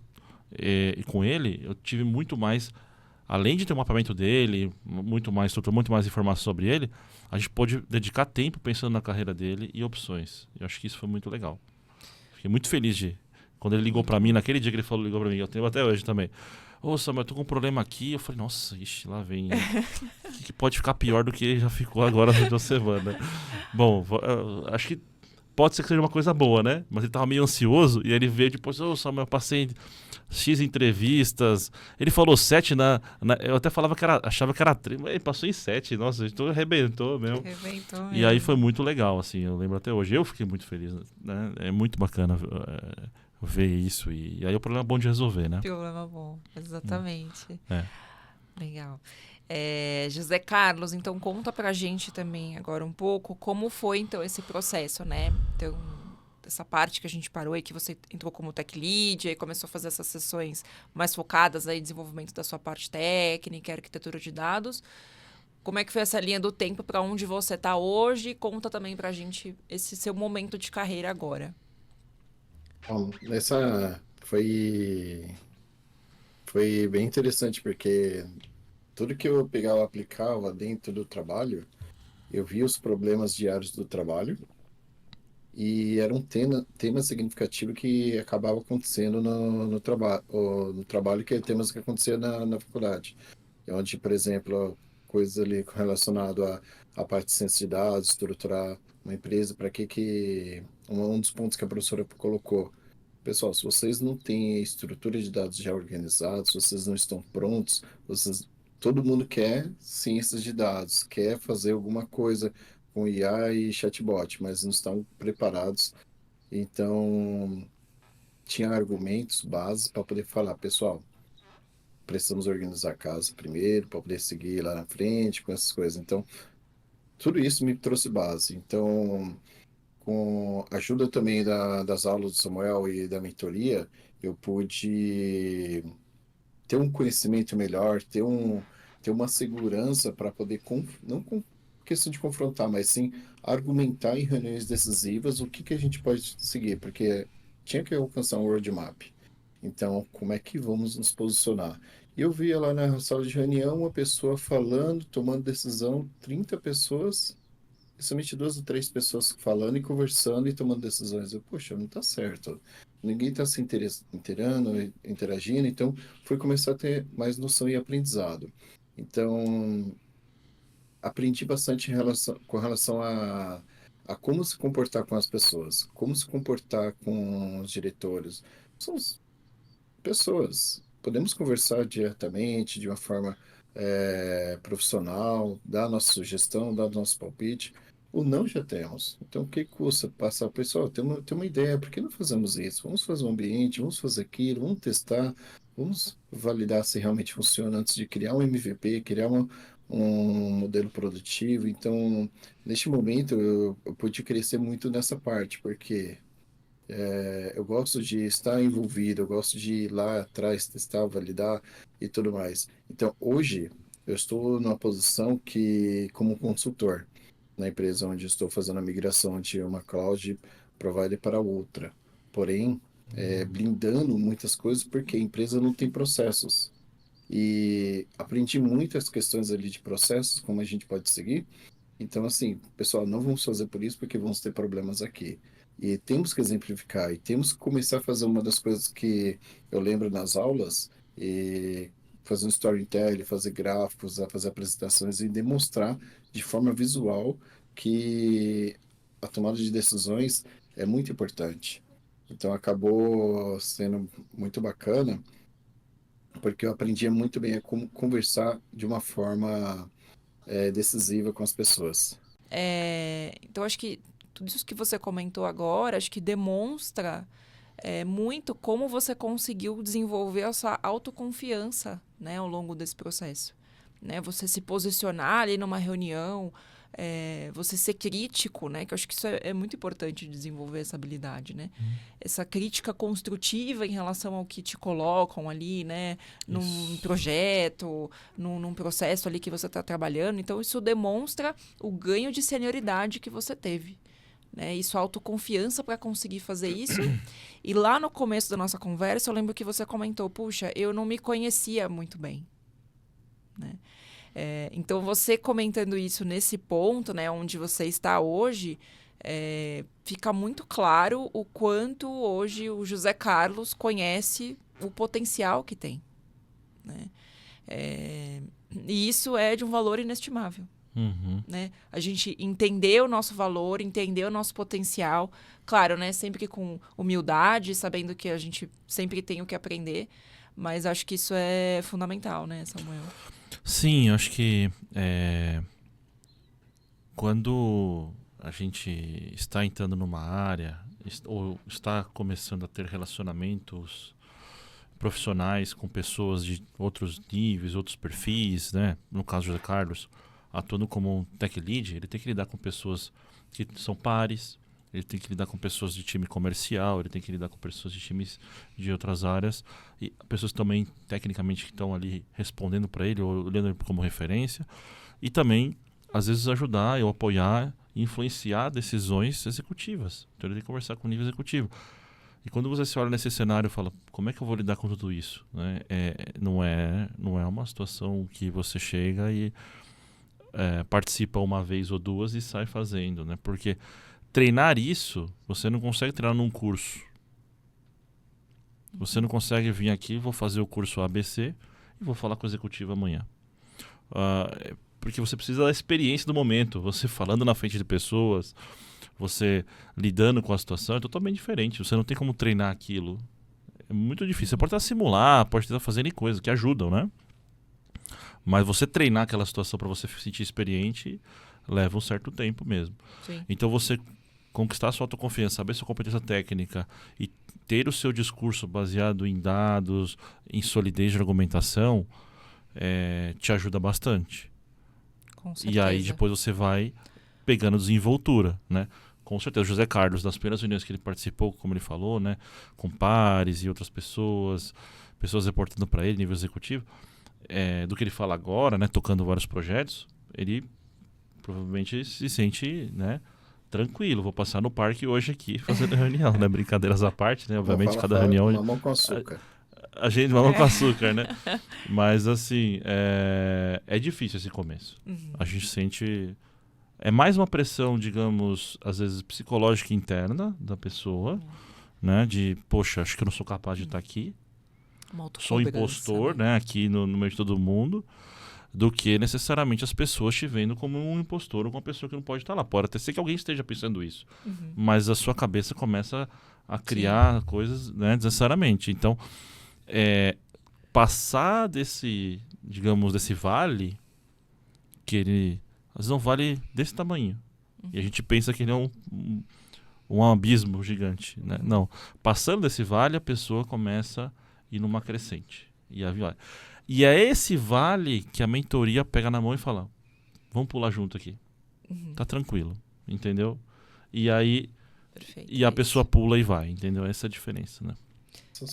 e com ele, eu tive muito mais, além de ter um mapeamento dele, muito mais estrutura, muito mais informação sobre ele, a gente pôde dedicar tempo pensando na carreira dele e opções. Eu acho que isso foi muito legal. Fiquei muito feliz quando ele ligou pra mim, naquele dia que ele ligou pra mim, eu tenho até hoje também. Ô, Samuel, eu tô com um problema aqui. Eu falei, nossa, ixi, lá vem. O que pode ficar pior do que já ficou agora na semana? Bom, acho que pode ser que seja uma coisa boa, né? Mas ele tava meio ansioso e ele veio depois, ô, Samuel, eu passei X entrevistas. Ele falou 7 eu até achava que era 3, mas ele passou em 7. Nossa, então arrebentou mesmo.
Arrebentou mesmo.
E aí foi muito legal, assim, eu lembro até hoje. Eu fiquei muito feliz, né? É muito bacana ver isso. E aí o problema é bom de resolver, né?
Problema bom, exatamente.
É.
Legal. José Carlos, então conta pra gente também agora um pouco como foi então esse processo, né? Então, essa parte que a gente parou e que você entrou como tech lead, aí começou a fazer essas sessões mais focadas aí em desenvolvimento da sua parte técnica, arquitetura de dados. Como é que foi essa linha do tempo para onde você está hoje? Conta também pra gente esse seu momento de carreira agora.
Bom, essa foi bem interessante, porque tudo que eu pegava e aplicava dentro do trabalho, eu via os problemas diários do trabalho e era um tema significativo que acabava acontecendo no trabalho, que é temas que aconteciam na faculdade. Onde, por exemplo, coisas ali relacionado à parte de ciência de dados, estruturar uma empresa, para um dos pontos que a professora colocou. Pessoal, se vocês não têm estrutura de dados já organizados, se vocês não estão prontos, todo mundo quer ciências de dados, quer fazer alguma coisa com IA e chatbot, mas não estão preparados. Então, tinha argumentos, bases para poder falar, pessoal, precisamos organizar a casa primeiro para poder seguir lá na frente com essas coisas. Então, tudo isso me trouxe base. Então, com a ajuda também das aulas do Samuel e da mentoria, eu pude ter um conhecimento melhor, ter uma segurança para poder, não com questão de confrontar, mas sim argumentar em reuniões decisivas o que a gente pode seguir, porque tinha que alcançar um roadmap. Então, como é que vamos nos posicionar? E eu via lá na sala de reunião uma pessoa falando, tomando decisão, 30 pessoas, e somente 2 ou 3 pessoas falando e conversando e tomando decisões. Eu, poxa, não está certo. Ninguém está se inteirando, interagindo, então fui começar a ter mais noção e aprendizado. Então, aprendi bastante com relação a como se comportar com as pessoas, como se comportar com os diretores. São pessoas. Podemos conversar diretamente, de uma forma profissional, dar nossa sugestão, dar nosso palpite. O não já temos. Então, o que custa passar, pessoal, tem uma ideia, por que não fazemos isso? Vamos fazer um ambiente, vamos fazer aquilo, vamos testar, vamos validar se realmente funciona antes de criar um MVP, criar um modelo produtivo. Então, neste momento, eu pude crescer muito nessa parte, porque eu gosto de estar envolvido, eu gosto de ir lá atrás, testar, validar e tudo mais. Então, hoje, eu estou numa posição como consultor, na empresa onde estou fazendo a migração de uma cloud provider para outra. Porém, blindando muitas coisas porque a empresa não tem processos. E aprendi muitas questões ali de processos, como a gente pode seguir, Então, assim, pessoal, não vamos fazer por isso porque vamos ter problemas aqui. E temos que exemplificar, e temos que começar a fazer uma das coisas que eu lembro nas aulas, e fazer um storytelling, fazer gráficos, fazer apresentações e demonstrar de forma visual que a tomada de decisões é muito importante. Então, acabou sendo muito bacana, porque eu aprendia muito bem a como conversar de uma forma decisiva com as pessoas.
Então, acho que tudo isso que você comentou agora, acho que demonstra muito como você conseguiu desenvolver a sua autoconfiança, né, ao longo desse processo. Né? Você se posicionar ali numa reunião, você ser crítico, né? Que eu acho que isso é muito importante desenvolver essa habilidade, né? Essa crítica construtiva em relação ao que te colocam ali, né? Num
Isso.
projeto, num processo ali que você está trabalhando. Então, isso demonstra o ganho de senioridade que você teve. Né? E sua autoconfiança para conseguir fazer isso. E lá no começo da nossa conversa, eu lembro que você comentou, puxa, eu não me conhecia muito bem. Né? Então, você comentando isso nesse ponto, né, onde você está hoje, fica muito claro o quanto hoje o José Carlos conhece o potencial que tem. Né? E isso é de um valor inestimável.
Uhum.
Né? A gente entender o nosso valor, entender o nosso potencial, claro, né? Sempre com humildade, sabendo que a gente sempre tem o que aprender, mas acho que isso é fundamental, né, Samuel?
Sim, eu acho que quando a gente está entrando numa área ou está começando a ter relacionamentos profissionais com pessoas de outros níveis, outros perfis, né? No caso do José Carlos, atuando como um tech lead, ele tem que lidar com pessoas que são pares, ele tem que lidar com pessoas de time comercial, ele tem que lidar com pessoas de times de outras áreas e pessoas também tecnicamente que estão ali respondendo para ele ou olhando ele como referência e também às vezes ajudar ou apoiar e influenciar decisões executivas. Então ele tem que conversar com o nível executivo. E quando você se olha nesse cenário e fala, como é que eu vou lidar com tudo isso? Né? Não é uma situação que você chega e participa uma vez ou duas e sai fazendo, né? Porque treinar isso, você não consegue treinar num curso. Você não consegue vir aqui, vou fazer o curso ABC e vou falar com o executivo amanhã. Porque você precisa da experiência do momento. Você falando na frente de pessoas, você lidando com a situação é totalmente diferente. Você não tem como treinar aquilo. É muito difícil. Você pode estar simular, pode estar fazendo coisas que ajudam, né? Mas você treinar aquela situação para você se sentir experiente leva um certo tempo mesmo.
Sim.
Então você conquistar a sua autoconfiança, saber sua competência técnica e ter o seu discurso baseado em dados, em solidez de argumentação, te ajuda bastante.
Com certeza.
E aí depois você vai pegando desenvoltura, né? Com certeza, o José Carlos, das primeiras reuniões que ele participou, como ele falou, né? Com pares e outras pessoas reportando para ele, nível executivo, do que ele fala agora, né? Tocando vários projetos, ele provavelmente se sente, né? Tranquilo, vou passar no parque hoje aqui fazendo reunião, né? Brincadeiras à parte, né? Obviamente, cada reunião...
Mamão com açúcar.
A gente mamão com açúcar, né? Mas, assim, é difícil esse começo.
Uhum.
A gente sente... É mais uma pressão, digamos, às vezes psicológica interna da pessoa, né? De, poxa, acho que eu não sou capaz de estar aqui. Sou impostor, né? Aqui no meio de todo mundo. Do que necessariamente as pessoas te vendo como um impostor ou uma pessoa que não pode estar lá. Pode até ser que alguém esteja pensando isso.
Uhum.
Mas a sua cabeça começa a criar coisas, né, desnecessariamente. Então, passar desse, digamos, desse vale, que ele às vezes é um vale desse tamanho. Uhum. E a gente pensa que ele é um abismo gigante. Né? Não. Passando desse vale, a pessoa começa a ir numa crescente. E é esse vale que a mentoria pega na mão e fala, vamos pular junto aqui.
Uhum.
Tá tranquilo, entendeu? E aí
Perfeito,
a pessoa pula e vai, entendeu? Essa é a diferença, né?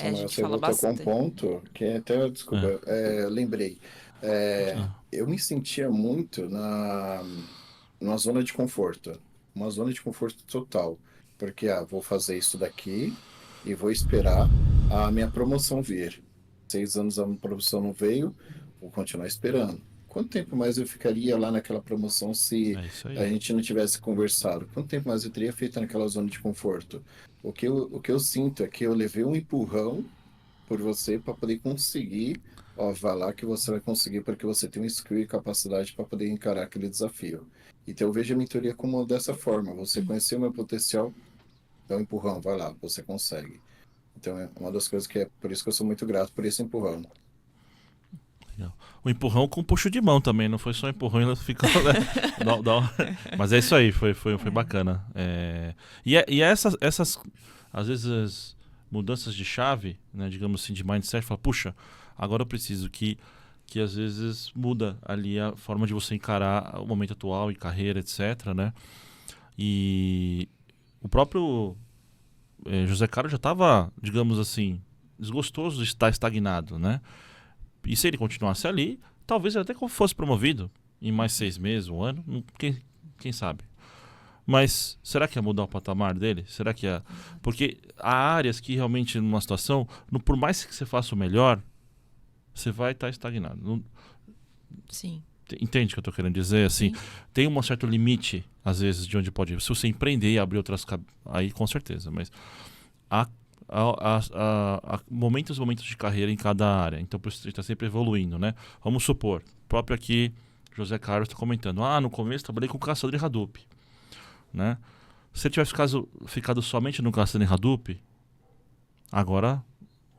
A gente
Você
fala
voltou com um
bastante.
ponto que até, desculpa, lembrei. Eu me sentia muito numa zona de conforto. Uma zona de conforto total. Porque, vou fazer isso daqui e vou esperar a minha promoção vir. 6 anos a promoção não veio, vou continuar esperando. quanto tempo mais eu ficaria lá naquela promoção se
É isso
a
aí.
gente não tivesse conversado? Quanto tempo mais eu teria feito naquela zona de conforto? O que eu sinto é que eu levei um empurrão por você para poder conseguir, ó, vai lá que você vai conseguir porque você tem um skill e capacidade para poder encarar aquele desafio. Então eu vejo a mentoria como dessa forma, você conheceu o meu potencial, dá um empurrão, vai lá, você consegue. Então é uma das coisas que é por isso que eu sou muito grato por esse empurrão.
Legal. O empurrão com puxo de mão também, não foi só empurrão, ela ficou. Né? Mas é isso aí, foi bacana. E essas, às vezes, mudanças de chave, né, digamos assim, de mindset, fala, puxa, agora eu preciso que às vezes muda ali a forma de você encarar o momento atual e carreira, etc, né? E o próprio José Carlos já estava, digamos assim, desgostoso de estar estagnado, né? E se ele continuasse ali, talvez ele até fosse promovido em mais 6 meses, um ano, quem sabe. Mas será que ia mudar o patamar dele? Será que ia... Porque há áreas que realmente numa situação, por mais que você faça o melhor, você vai estar estagnado.
Sim.
Entende o que eu estou querendo dizer? Assim,
Sim.
tem um certo limite, às vezes, de onde pode ir. Se você empreender e abrir outras... Aí, com certeza. Mas há momentos de carreira em cada área. Então, por isso a gente está sempre evoluindo, né? Vamos supor, próprio aqui, José Carlos está comentando. No começo trabalhei com caçador de Hadoop, né? Se ele tivesse ficado somente no caçador de Hadoop, agora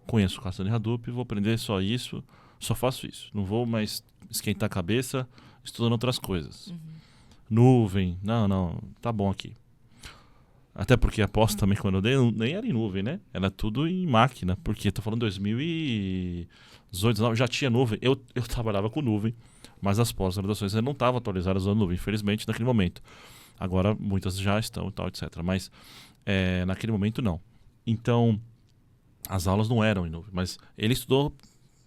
conheço o caçador de Hadoop, vou aprender só isso, só faço isso. Não vou mais esquentar a cabeça estudando outras coisas. Nuvem, não, tá bom aqui. Até porque a aposta também, quando eu dei, nem era em nuvem, né? Era tudo em máquina. Porque tô falando 2018, 2019, já tinha nuvem. Eu trabalhava com nuvem, mas as pós-graduações ainda não estavam atualizadas na nuvem, infelizmente, naquele momento. Agora, muitas já estão e tal, etc. Mas naquele momento, não. Então, as aulas não eram em nuvem. Mas ele estudou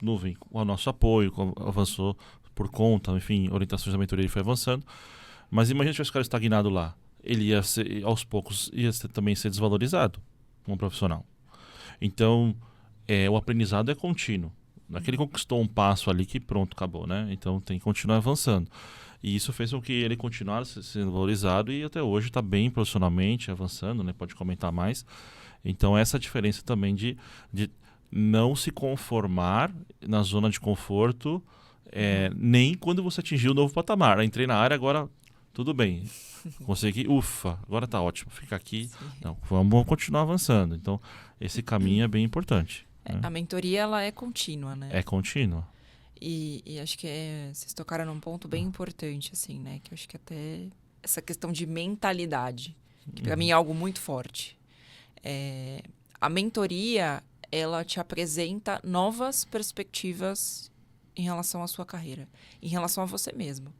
nuvem com o nosso apoio, avançou por conta, enfim, orientações da mentoria, ele foi avançando. Mas imagina se tivesse ficado estagnado lá. Ele ia ser, aos poucos, também ser desvalorizado como profissional. Então, o aprendizado é contínuo. Não é que ele conquistou um passo ali que pronto, acabou, né? Então tem que continuar avançando. E isso fez com que ele continuasse sendo valorizado e até hoje está bem profissionalmente, avançando, né? Pode comentar mais. Então essa diferença também de não se conformar na zona de conforto, nem quando você atingiu o novo patamar. Entrei na área, agora tudo bem. Consegui, ufa, agora tá ótimo, fica aqui.
Sim.
Não, vamos continuar avançando. Então, esse caminho é bem importante. Né?
A mentoria, ela é contínua, né?
É contínua.
E acho que vocês tocaram num ponto bem importante, assim, né? Que eu acho que até essa questão de mentalidade, que para mim é algo muito forte. A mentoria, ela te apresenta novas perspectivas em relação à sua carreira, em relação a você mesmo.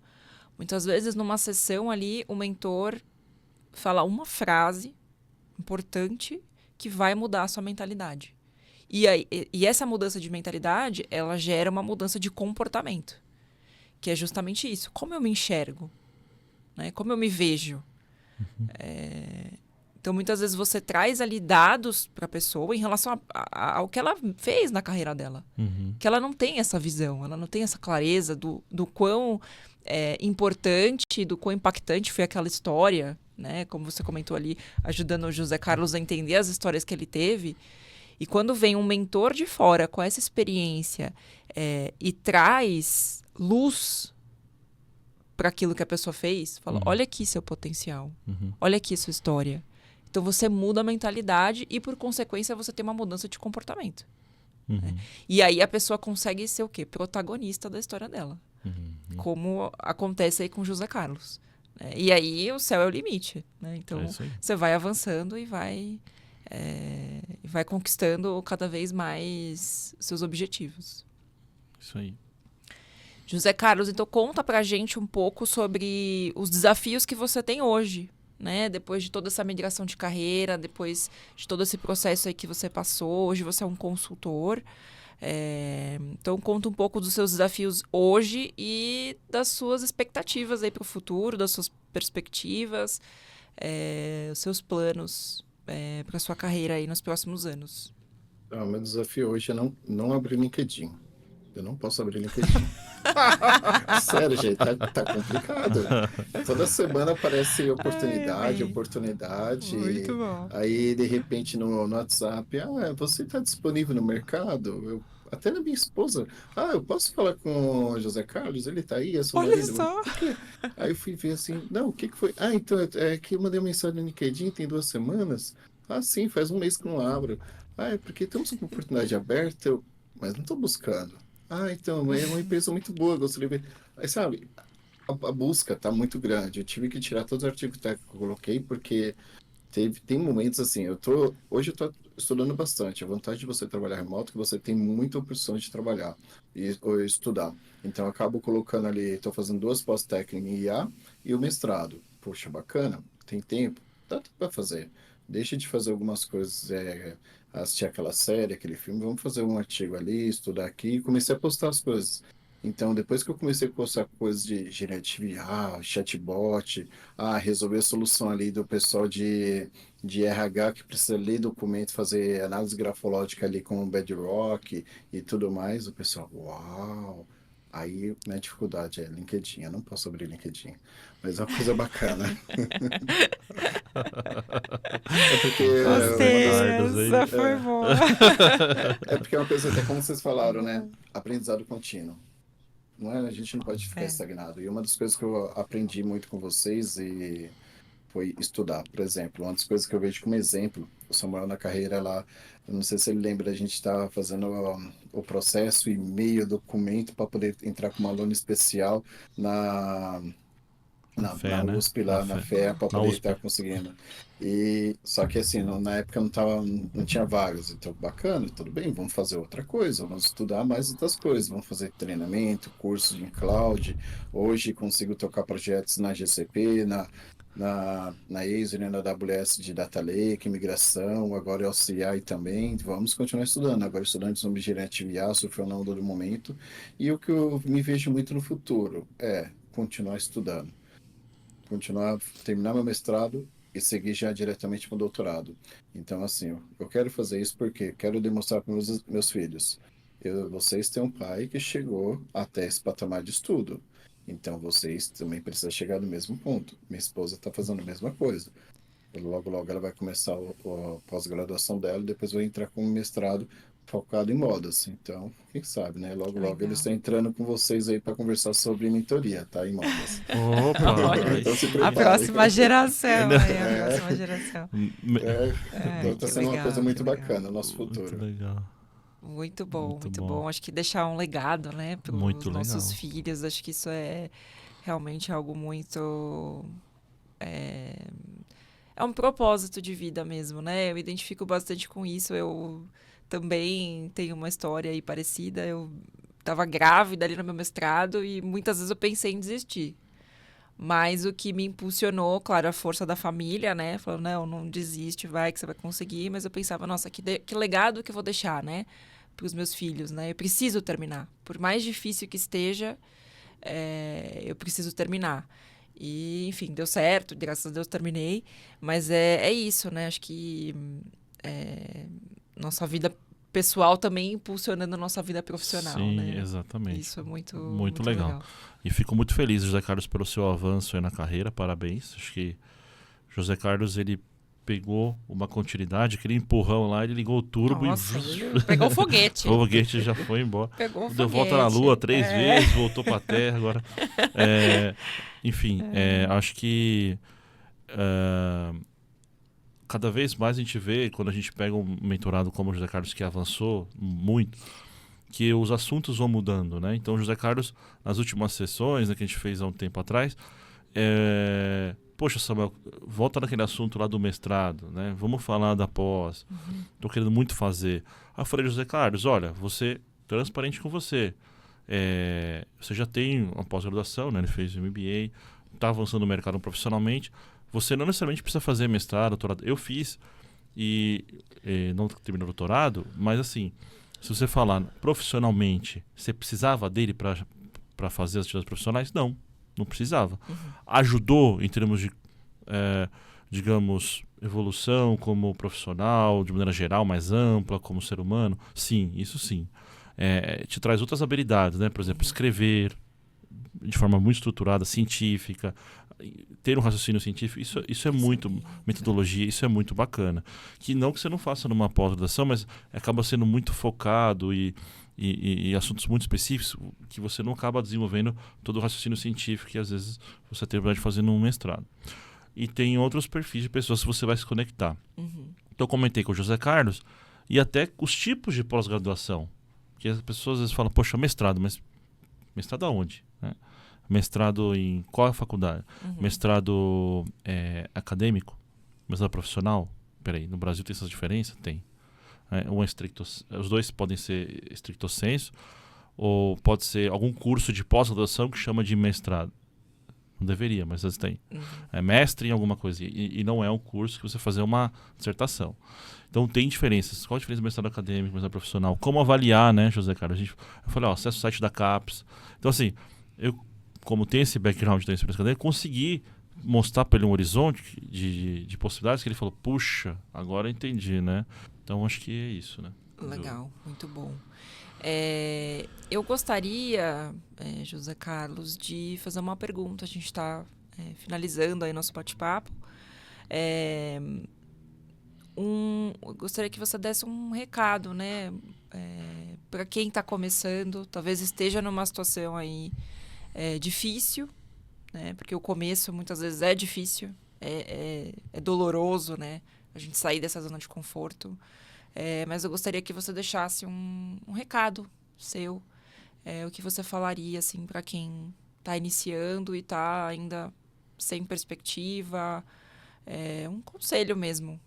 Muitas vezes, numa sessão ali, o mentor fala uma frase importante que vai mudar a sua mentalidade. E essa mudança de mentalidade, ela gera uma mudança de comportamento. Que é justamente isso. Como eu me enxergo? Né? Como eu me vejo? Então, muitas vezes, você traz ali dados para a pessoa em relação ao que ela fez na carreira dela. Que ela não tem essa visão, ela não tem essa clareza do quão importante, do quão impactante foi aquela história, né? Como você comentou ali, ajudando o José Carlos a entender as histórias que ele teve. E quando vem um mentor de fora com essa experiência e traz luz para aquilo que a pessoa fez, fala, olha aqui seu potencial, olha aqui sua história. Então você muda a mentalidade e, por consequência, você tem uma mudança de comportamento. Né? E aí a pessoa consegue ser o quê? Protagonista da história dela. Como acontece aí com José Carlos. Né? E aí o céu é o limite. Né? Então você vai avançando e vai conquistando cada vez mais seus objetivos.
Isso aí.
José Carlos, então conta pra gente um pouco sobre os desafios que você tem hoje, né? Depois de toda essa migração de carreira, depois de todo esse processo aí que você passou, hoje você é um consultor. Então conta um pouco dos seus desafios hoje e das suas expectativas aí para o futuro, das suas perspectivas, os seus planos para sua carreira aí nos próximos anos.
Meu desafio hoje é não abrir LinkedIn. eu não posso abrir LinkedIn. Sério, gente, tá complicado. Toda semana aparece oportunidade,
amei.
oportunidade.
Muito bom.
Aí, de repente, no WhatsApp, você está disponível no mercado? Até na minha esposa, eu posso falar com o José Carlos? Ele tá aí, é seu
Olha
marido?
só.
Por quê? Aí eu fui ver assim, não, o que que foi? Então, é que eu mandei uma mensagem no LinkedIn, tem 2 semanas. Ah, sim, faz um mês que não abro. É porque temos uma oportunidade aberta, mas não estou buscando. Então, é uma empresa muito boa, gostaria de ver. Aí, sabe, a busca tá muito grande. Eu tive que tirar todos os artigos técnicos que eu coloquei, porque tem momentos assim, hoje eu tô estudando bastante. A vantagem de você trabalhar remoto é que você tem muita opção de trabalhar ou estudar. Então, eu acabo colocando ali, estou fazendo 2 pós-técnicas em IA e o mestrado. Poxa, bacana, tem tempo, dá para fazer. Deixa de fazer algumas coisas, assistir aquela série, aquele filme, vamos fazer um artigo ali, estudar aqui, e comecei a postar as coisas. Então, depois que eu comecei a postar coisas de gerente IA, chatbot, resolver a solução ali do pessoal de RH que precisa ler documento, fazer análise grafológica ali com o Bedrock e tudo mais, o pessoal, uau! Aí, minha dificuldade é LinkedIn, eu não posso abrir LinkedIn, mas é uma coisa bacana. É porque uma das,
Gostei,
Carlos, hein?
essa foi boa.
porque é uma coisa, é como vocês falaram, né? Aprendizado contínuo. Não é, a gente não pode ficar
É.
estagnado. E uma das coisas que eu aprendi muito com vocês foi estudar. Por exemplo, uma das coisas que eu vejo como exemplo, o Samuel na carreira lá, eu não sei se ele lembra, a gente estava fazendo o processo, e-mail, documento para poder entrar como aluno especial na,
Na
na
fé, né?
USP,
Na
lá na
fé.
FEA, para
Na
poder estar
USP.
conseguindo. Só que assim, na época não tinha vagas. Então, bacana, tudo bem, vamos fazer outra coisa, vamos estudar mais outras coisas, vamos fazer treinamento, curso em cloud. Hoje consigo tocar projetos na GCP, na Azure, na AWS de Data Lake, migração, agora é o CI também. Vamos continuar estudando. Agora estudando sobre Generative IA, surfar na onda do momento. E o que eu me vejo muito no futuro é continuar estudando, continuar, terminar meu mestrado e seguir já diretamente para o doutorado. Então, assim, eu quero fazer isso porque quero demonstrar para meus filhos. Vocês têm um pai que chegou até esse patamar de estudo. Então, vocês também precisam chegar no mesmo ponto. Minha esposa está fazendo a mesma coisa. Logo, logo ela vai começar a pós-graduação dela e depois vai entrar com um mestrado focado em modas. Então, quem sabe, né? Logo,
Que
logo eles
legal.
estão entrando com vocês aí para conversar sobre mentoria, tá? Em modas.
Opa,
Olha,
aí
Então se
a
sim.
preparem.
próxima geração, aí, a
É,
próxima geração.
então
Ai,
está
que
sendo uma coisa
legal, que
muito
legal.
bacana, o nosso
Muito
futuro.
legal.
Muito bom,
Muito
muito
bom.
bom. Acho que deixar um legado, né, para os
Muito
nossos
legal.
filhos, acho que isso é realmente algo muito. É, é um propósito de vida mesmo, né? Eu me identifico bastante com isso. Eu também tenho uma história aí parecida. Eu estava grávida ali no meu mestrado e muitas vezes eu pensei em desistir. Mas o que me impulsionou, claro, a força da família, né? Falando, não desiste, vai que você vai conseguir. Mas eu pensava, nossa, que legado que eu vou deixar, né? Para os meus filhos, né? Eu preciso terminar. Por mais difícil que esteja, eu preciso terminar. E, enfim, deu certo, graças a Deus terminei. Mas é isso, né? Acho que é, nossa vida pessoal também impulsionando a nossa vida profissional,
Sim,
né?
exatamente.
Isso é muito,
Muito
muito
legal.
legal.
E fico muito feliz, José Carlos, pelo seu avanço aí na carreira. Parabéns. Acho que José Carlos, ele pegou uma continuidade, aquele empurrão lá, ele ligou o turbo
Nossa,
e
ele pegou o foguete.
o foguete já foi embora.
Pegou o
Deu volta na
foguete.
Lua 3 vezes, voltou pra Terra agora. Enfim, acho que cada vez mais a gente vê, quando a gente pega um mentorado como o José Carlos, que avançou muito, que os assuntos vão mudando, né? Então, o José Carlos, nas últimas sessões, né, que a gente fez há um tempo atrás, poxa, Samuel, volta naquele assunto lá do mestrado, né? Vamos falar da pós. Tô querendo muito fazer. Aí eu falei, José Carlos, olha, vou ser transparente com você. Você já tem uma pós-graduação, né? Ele fez um MBA, está avançando no mercado profissionalmente. Você não necessariamente precisa fazer mestrado, doutorado. Eu fiz e não terminei o doutorado, mas assim, se você falar profissionalmente, você precisava dele para fazer as atividades profissionais? Não precisava. Ajudou em termos de, digamos, evolução como profissional, de maneira geral, mais ampla, como ser humano? Sim, isso sim. te traz outras habilidades, né? Por exemplo, escrever de forma muito estruturada, científica, ter um raciocínio científico, isso é muito, metodologia, isso é muito bacana. Que não que você não faça numa pós-graduação, mas acaba sendo muito focado e assuntos muito específicos que você não acaba desenvolvendo todo o raciocínio científico que às vezes você termina de fazer num mestrado. E tem outros perfis de pessoas que você vai se conectar. Então eu comentei com o José Carlos e até os tipos de pós-graduação. Porque as pessoas às vezes falam, poxa, mestrado, mas mestrado aonde? Né? Mestrado em qual é a faculdade? Mestrado acadêmico? Mestrado profissional? Peraí, no Brasil tem essas diferenças? Tem. Os dois podem ser stricto sensu, ou pode ser algum curso de pós-graduação que chama de mestrado. Não deveria, mas às vezes tem. É mestre em alguma coisa. E não é um curso que você fazer uma dissertação. Então tem diferenças. Qual a diferença do mestrado acadêmico, mestrado profissional? Como avaliar, né, José Carlos? Eu falei, acessa o site da CAPES. Então, assim, eu, como tenho esse background da experiência acadêmica, consegui mostrar para ele um horizonte de possibilidades que ele falou, puxa, agora eu entendi, né? Então, acho que é isso, né?
Legal, muito bom. Eu gostaria, José Carlos, de fazer uma pergunta. A gente está finalizando aí nosso bate-papo. Eu gostaria que você desse um recado, né, para quem está começando, talvez esteja numa situação aí difícil, né, porque o começo muitas vezes é difícil, é doloroso, né, a gente sair dessa zona de conforto. Mas eu gostaria que você deixasse um recado seu, o que você falaria assim para quem está iniciando e está ainda sem perspectiva, um conselho mesmo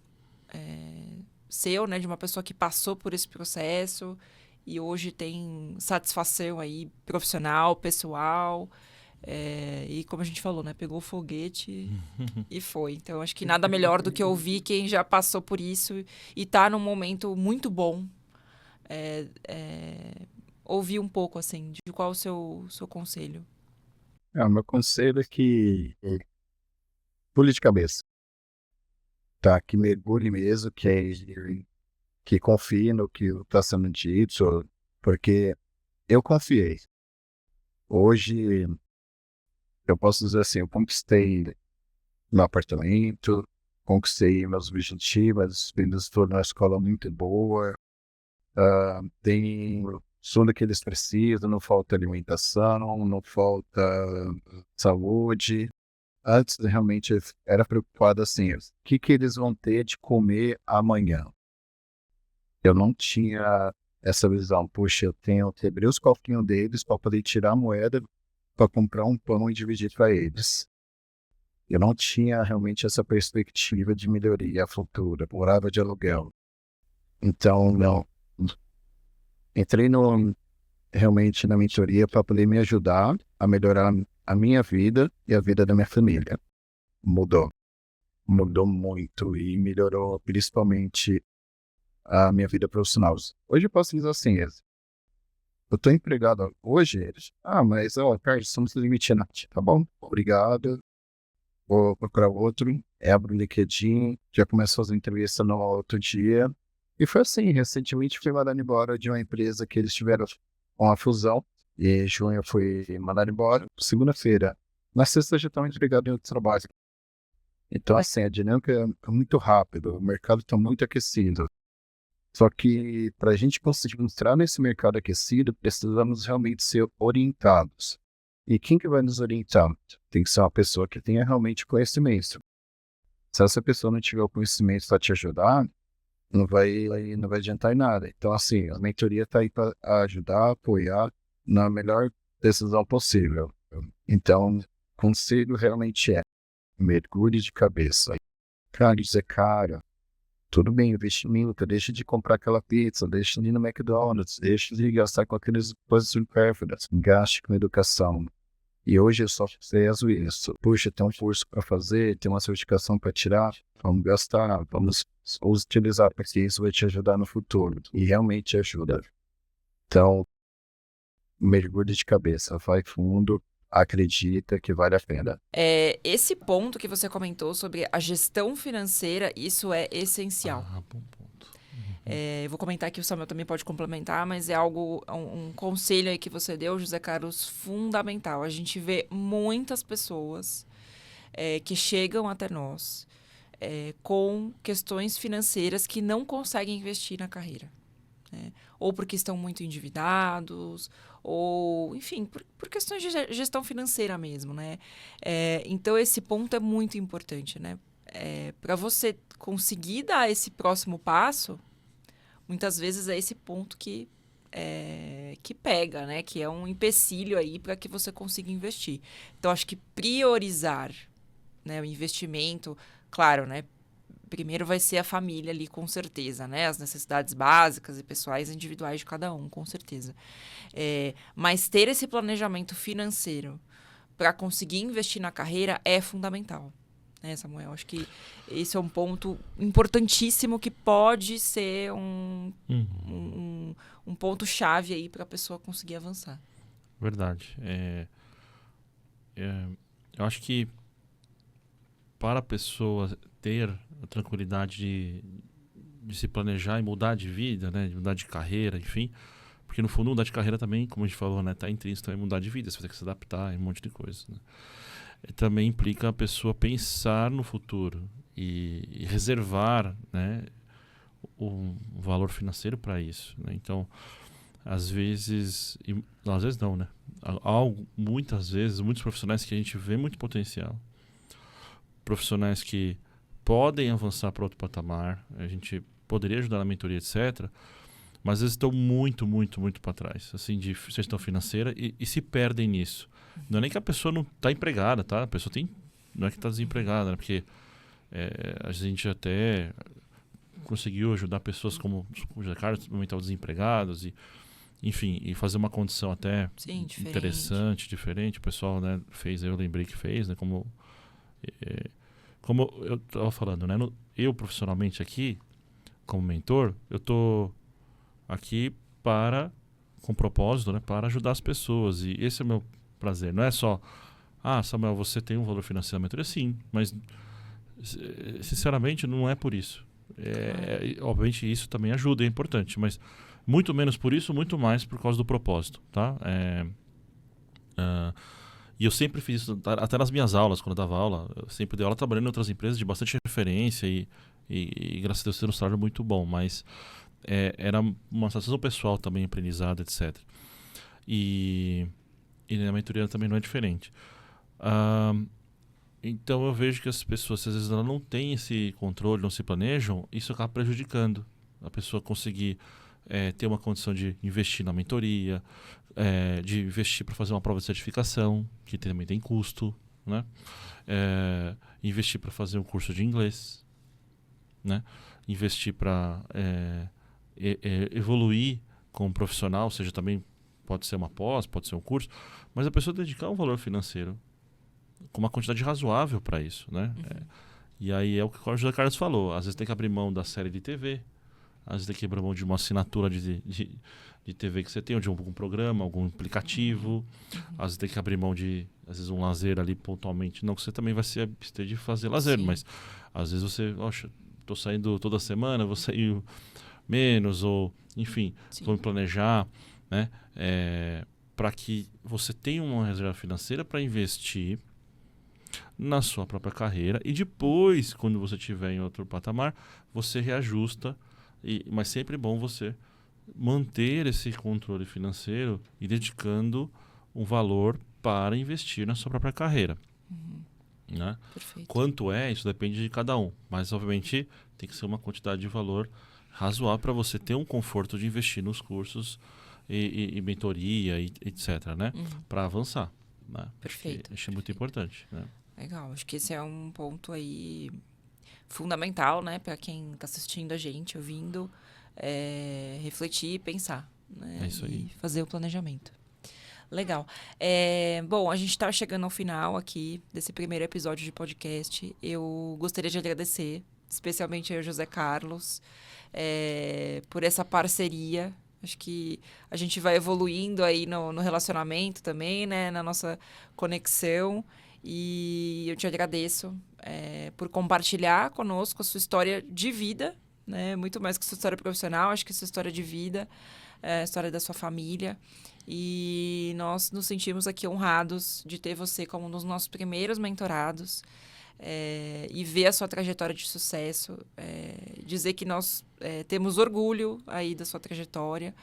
seu, né, de uma pessoa que passou por esse processo e hoje tem satisfação aí profissional, pessoal, e como a gente falou, né, pegou o foguete e foi. Então, acho que nada melhor do que ouvir quem já passou por isso e tá num momento muito bom. Ouvir um pouco, assim, de qual o seu conselho.
O meu conselho é que pule de cabeça, tá? Que mergulhe mesmo, que confie no que está sendo dito, porque eu confiei. Hoje, eu posso dizer assim, eu conquistei meu apartamento, conquistei meus objetivos, os filhos foram numa escola muito boa, tem tudo que eles precisam, não falta alimentação, não falta saúde. Antes, realmente, era preocupado assim, o que eles vão ter de comer amanhã? Eu não tinha essa visão, puxa, eu tenho que abrir os cofrinhos deles para poder tirar a moeda para comprar um pão e dividir para eles. Eu não tinha realmente essa perspectiva de melhoria futura, morava de aluguel. Então, não. Entrei realmente na mentoria para poder me ajudar a melhorar a minha vida e a vida da minha família. Mudou muito e melhorou principalmente a minha vida profissional. Hoje eu posso dizer assim, eu estou empregado hoje, mas Carlos, somos limitados, tá bom? Obrigado, vou procurar outro, abro o LinkedIn, já começo a fazer entrevista no outro dia. E foi assim, recentemente fui mandado embora de uma empresa que eles tiveram uma fusão, e em junho eu fui mandado embora, segunda-feira. Na sexta já estava empregado em outro trabalho. Então, assim, a dinâmica é muito rápida, o mercado está muito aquecido. Só que para a gente conseguir entrar nesse mercado aquecido, precisamos realmente ser orientados. E quem que vai nos orientar? Tem que ser uma pessoa que tenha realmente conhecimento. Se essa pessoa não tiver o conhecimento para te ajudar, não vai adiantar em nada. Então, assim, a mentoria está aí para ajudar, apoiar na melhor decisão possível. Então, conselho realmente mergulhe de cabeça. Cara, isso é caro. Tudo bem, investimento, deixa de comprar aquela pizza, deixa de ir no McDonald's, deixa de gastar com aquelas coisas supérfluas, gaste com educação. E hoje eu só peso isso. Puxa, tem um curso para fazer, tem uma certificação para tirar, vamos gastar, vamos utilizar, porque isso vai te ajudar no futuro. E realmente ajuda. Então, mergulhe de cabeça, vai fundo, acredita que vale a pena.
Esse ponto que você comentou sobre a gestão financeira, isso é essencial.
Bom ponto.
Eu vou comentar aqui, o Samuel também pode complementar, mas é algo, um conselho aí que você deu, José Carlos, fundamental. A gente vê muitas pessoas que chegam até nós com questões financeiras que não conseguem investir na carreira. Ou porque estão muito endividados, ou, enfim, por questões de gestão financeira mesmo, né? Então, esse ponto é muito importante, né? Para você conseguir dar esse próximo passo, muitas vezes é esse ponto que pega, né? Que é um empecilho aí para que você consiga investir. Então, acho que priorizar, né, o investimento, claro, né? Primeiro vai ser a família ali, com certeza, né? As necessidades básicas e pessoais individuais de cada um, com certeza. Mas ter esse planejamento financeiro para conseguir investir na carreira é fundamental. Né, Samuel? Acho que esse é um ponto importantíssimo que pode ser um ponto-chave aí para a pessoa conseguir avançar.
Verdade. Eu acho que para a pessoa ter a tranquilidade de se planejar e mudar de vida, né, de mudar de carreira, enfim, porque no fundo mudar de carreira também, como a gente falou, né, tá intrínseco também mudar de vida, você vai ter que se adaptar em um monte de coisa, né? Também implica a pessoa pensar no futuro e reservar, né, um valor financeiro para isso, né? Então, às vezes não, né? Muitas vezes, muitos profissionais que a gente vê muito potencial, profissionais que podem avançar para outro patamar, a gente poderia ajudar na mentoria, etc., mas às vezes estão muito, muito, muito para trás, assim, de gestão financeira e se perdem nisso. Não é nem que a pessoa não está empregada, tá? A pessoa não é que está desempregada, né? Porque a gente até conseguiu ajudar pessoas como o José Carlos, aumentar os desempregados enfim, e fazer uma condição até interessante, diferente. O pessoal, né, eu lembrei que fez, né, como eu estava falando, né, eu profissionalmente aqui, como mentor, eu estou aqui com propósito, né, para ajudar as pessoas. E esse é o meu prazer. Não é só, Samuel, você tem um valor financeiro na mentoria? Sim, mas sinceramente não é por isso. Obviamente isso também ajuda, é importante, mas muito menos por isso, muito mais por causa do propósito, tá? E eu sempre fiz isso, até nas minhas aulas, quando eu dava aula, eu sempre dei aula trabalhando em outras empresas de bastante referência e graças a Deus ter um salário muito bom, mas era uma satisfação pessoal também, aprendizado, etc. E na mentoria também não é diferente. Então eu vejo que as pessoas, às vezes, elas não têm esse controle, não se planejam, isso acaba prejudicando a pessoa conseguir ter uma condição de investir na mentoria, de investir para fazer uma prova de certificação, que também tem custo, né? Investir para fazer um curso de inglês, né? Investir para evoluir como profissional, ou seja, também pode ser uma pós, pode ser um curso, mas a pessoa dedicar um valor financeiro com uma quantidade razoável para isso, né? E aí é o que o José Carlos falou, às vezes tem que abrir mão da série de TV, às vezes tem que abrir mão de uma assinatura de TV que você tem, ou de algum programa, algum aplicativo, às vezes tem que abrir mão de, às vezes, um lazer ali pontualmente, não que você também vai se abster de fazer lazer, mas às vezes você, tô saindo toda semana, vou sair menos, ou enfim, vou me planejar, né? Para que você tenha uma reserva financeira para investir na sua própria carreira e depois, quando você estiver em outro patamar, você reajusta, mas sempre é bom você manter esse controle financeiro e dedicando um valor para investir na sua própria carreira. Né? Quanto isso depende de cada um, mas obviamente tem que ser uma quantidade de valor razoável para você ter um conforto de investir nos cursos e mentoria, etc., né? Para avançar. Né?
Perfeito.
Acho muito importante. Né?
Legal, acho que esse é um ponto aí fundamental, né? Para quem está assistindo a gente, ouvindo, refletir e pensar. Né?
É isso aí.
E fazer o planejamento. Legal. Bom, a gente está chegando ao final aqui desse primeiro episódio de podcast. Eu gostaria de agradecer, especialmente ao José Carlos, por essa parceria. Acho que a gente vai evoluindo aí no relacionamento também, né? Na nossa conexão. E eu te agradeço por compartilhar conosco a sua história de vida, né? Muito mais que sua história profissional, acho que sua história de vida, a história da sua família. E nós nos sentimos aqui honrados de ter você como um dos nossos primeiros mentorados. E ver a sua trajetória de sucesso, dizer que nós temos orgulho aí da sua trajetória,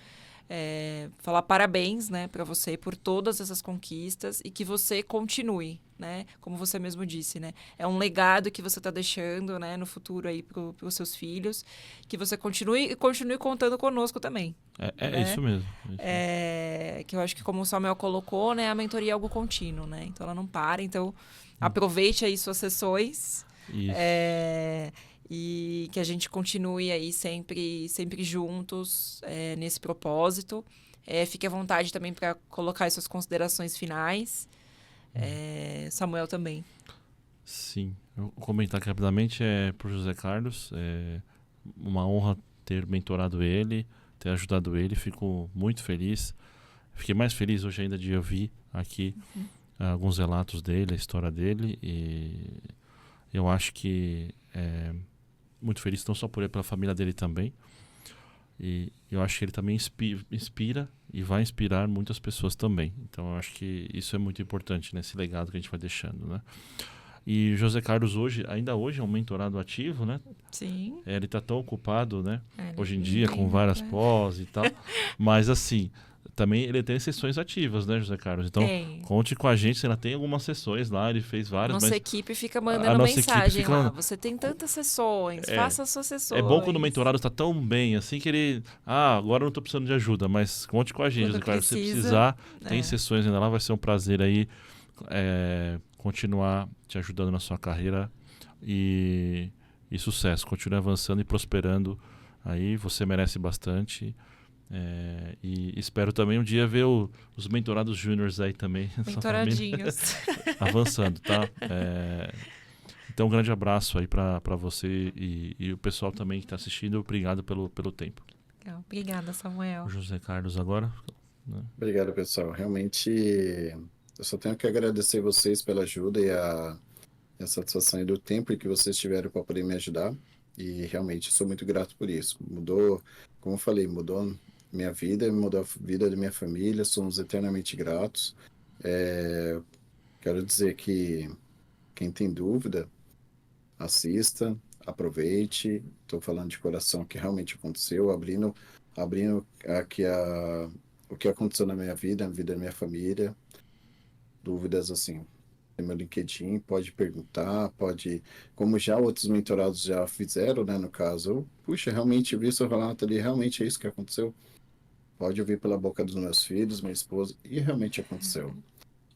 falar parabéns, né, para você por todas essas conquistas e que você continue, né, como você mesmo disse, né, é um legado que você está deixando, né, no futuro aí para os seus filhos, que você continue contando conosco também.
É isso mesmo.
Que eu acho que como o Samuel colocou, né, a mentoria é algo contínuo, né, então ela não para, então aproveite aí suas sessões.
Isso.
E que a gente continue aí sempre juntos nesse propósito. Fique à vontade também para colocar as suas considerações finais. Samuel também.
Sim. Eu vou comentar aqui rapidamente para o José Carlos. É uma honra ter mentorado ele, ter ajudado ele. Fico muito feliz. Fiquei mais feliz hoje ainda de ouvir aqui alguns relatos dele, a história dele, e eu acho que muito feliz não só por ele, pela família dele também, e eu acho que ele também inspira e vai inspirar muitas pessoas também, então eu acho que isso é muito importante nesse legado que a gente vai deixando, né? E José Carlos ainda hoje é um mentorado ativo, né?
Sim.
Ele está tão ocupado, né? Hoje em dia, com várias pós e tal, mas assim, também ele tem sessões ativas, né, José Carlos? Então, conte com a gente, ainda tem algumas sessões lá, ele fez várias.
Nossa equipe fica mandando mensagem lá. Você tem tantas sessões, faça as suas sessões.
É bom quando o mentorado está tão bem, assim, que ele... agora eu não estou precisando de ajuda, mas conte com a gente, José Carlos. Se você precisar, tem sessões ainda lá, vai ser um prazer aí continuar te ajudando na sua carreira e sucesso. Continue avançando e prosperando aí, você merece bastante. E espero também um dia ver os mentorados júniores aí também.
Mentoradinhos.
Avançando, tá? Então, um grande abraço aí para você e o pessoal também que está assistindo. Obrigado pelo tempo.
Legal. Obrigada, Samuel.
O José Carlos agora. Né?
Obrigado, pessoal. Realmente, eu só tenho que agradecer vocês pela ajuda e a satisfação e do tempo que vocês tiveram para poder me ajudar. E realmente sou muito grato por isso. Mudou, como eu falei, mudou minha vida, mudou a vida da minha família. Somos eternamente gratos. Quero dizer que quem tem dúvida, assista, aproveite. Estou falando de coração que realmente aconteceu, abrindo aqui o que aconteceu na minha vida, na vida da minha família. Dúvidas assim, tem meu LinkedIn, pode perguntar, como já outros mentorados já fizeram, né, no caso, puxa, realmente vi seu relato ali, realmente é isso que aconteceu. Pode ouvir pela boca dos meus filhos, minha esposa, e realmente aconteceu.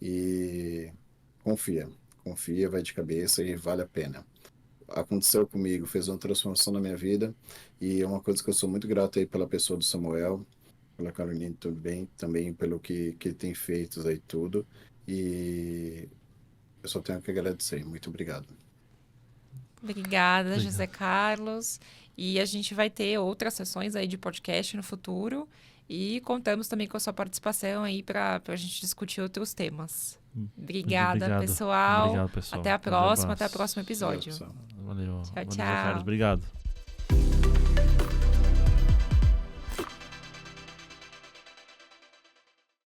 E confia, vai de cabeça e vale a pena. Aconteceu comigo, fez uma transformação na minha vida, e é uma coisa que eu sou muito grato aí pela pessoa do Samuel, pela Caroline também pelo que ele tem feito aí tudo, e eu só tenho que agradecer. Muito obrigado.
Obrigada, José Carlos. E a gente vai ter outras sessões aí de podcast no futuro. E contamos também com a sua participação aí para a gente discutir outros temas. Obrigada, pessoal.
Obrigado, pessoal.
Até a próxima, até o próximo episódio.
Valeu,
Valeu.
Tchau,
Valeu,
tchau.
Carlos. Obrigado.